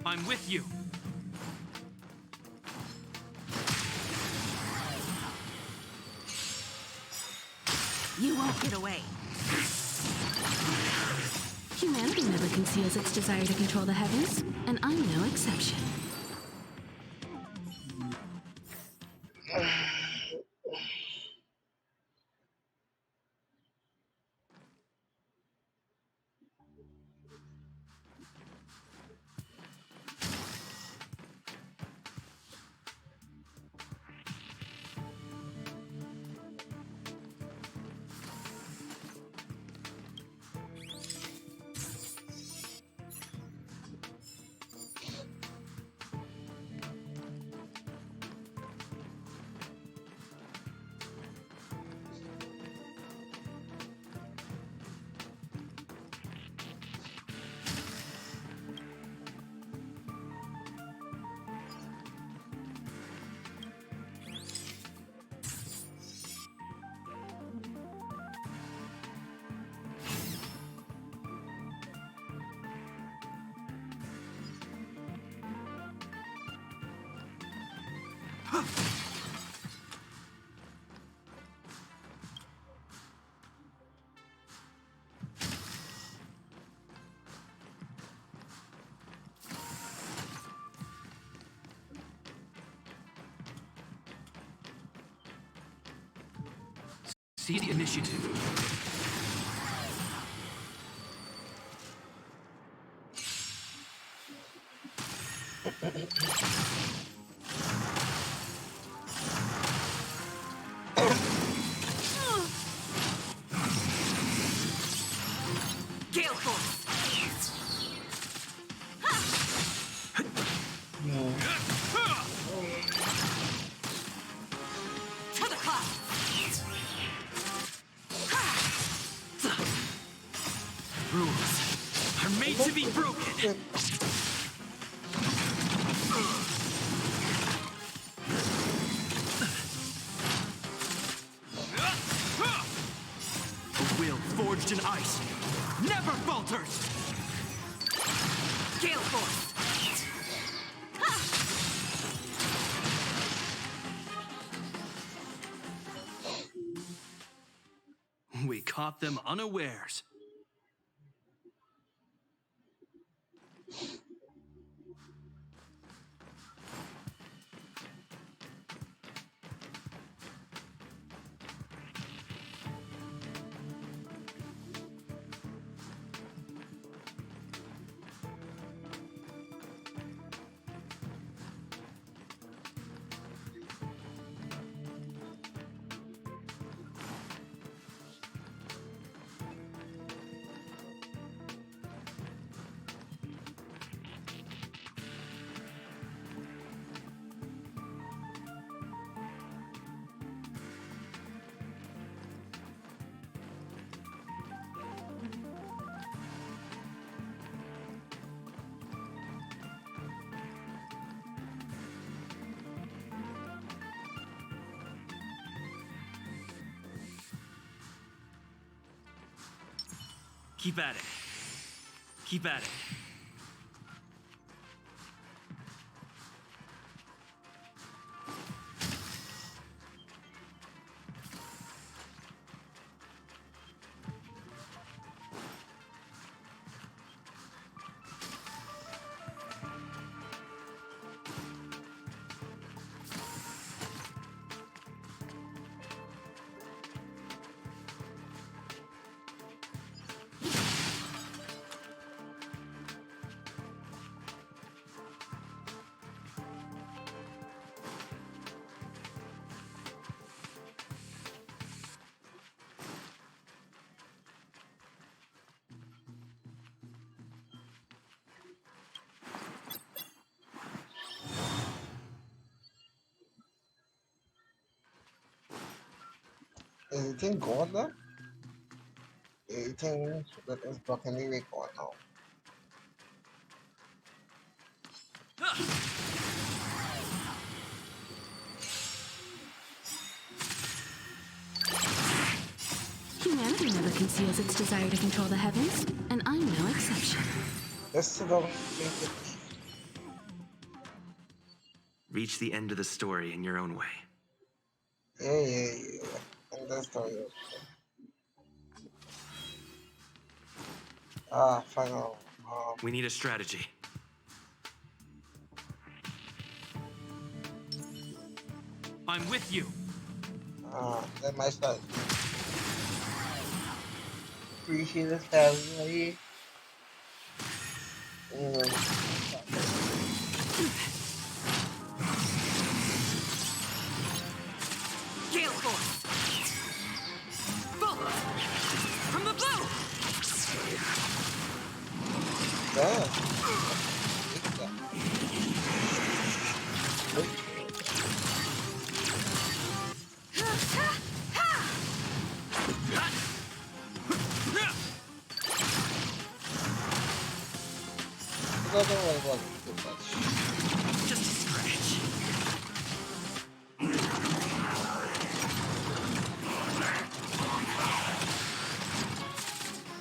I'm with you. You won't get away. Humanity never conceals its desire to control the heavens, and I'm no exception. See the initiative. Gale Force! To the clouds! Rules are made to be broken. A will forged in ice never falters. Gale Force! We caught them unawares. Keep at it. Keep at it. Anything gone now? Anything that is broken anyway gone now. Humanity never conceals its desire to control the heavens, and I'm no exception. Let's sit down. Reach the end of the story in your own way. Yeah. And that's the final. We need a strategy. I'm with you. That might start. Appreciate the family. Gale Force! Bolt! From the blue! Just a scratch.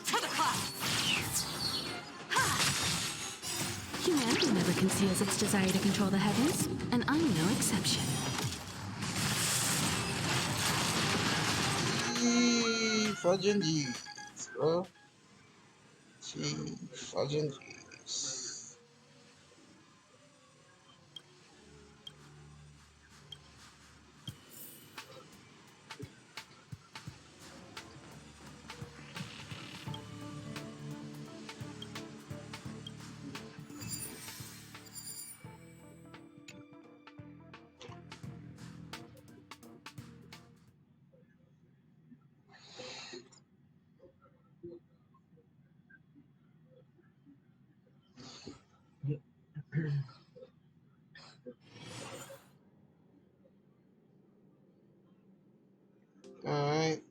To the cloud! Humanity never conceals its desire to control the heavens, and I'm no exception. Fudging G's, bro. Fudging G's. Alright.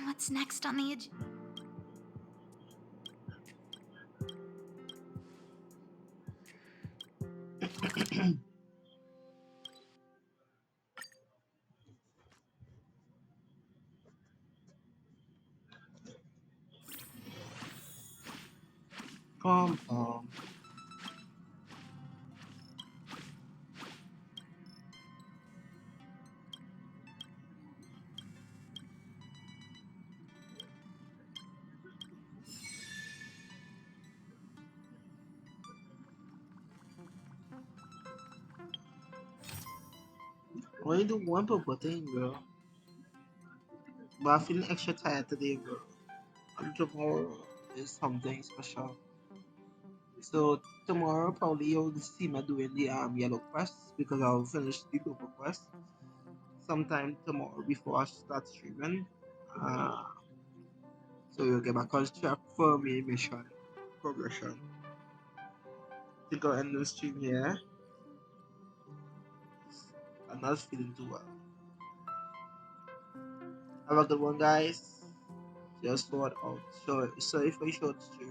What's next on the agenda? Come on. Why you do one purple thing, bro? But I'm feeling extra tired today, bro. A little tomorrow is something special. So tomorrow probably you'll see me doing the yellow quests because I'll finish the purple quest sometime tomorrow before I start streaming. Uh, so you'll get back on track for me mission progression. Think I'll end the stream here. I'm not feeling too well. Have a good one, guys. Just thought out. So sorry for short stream.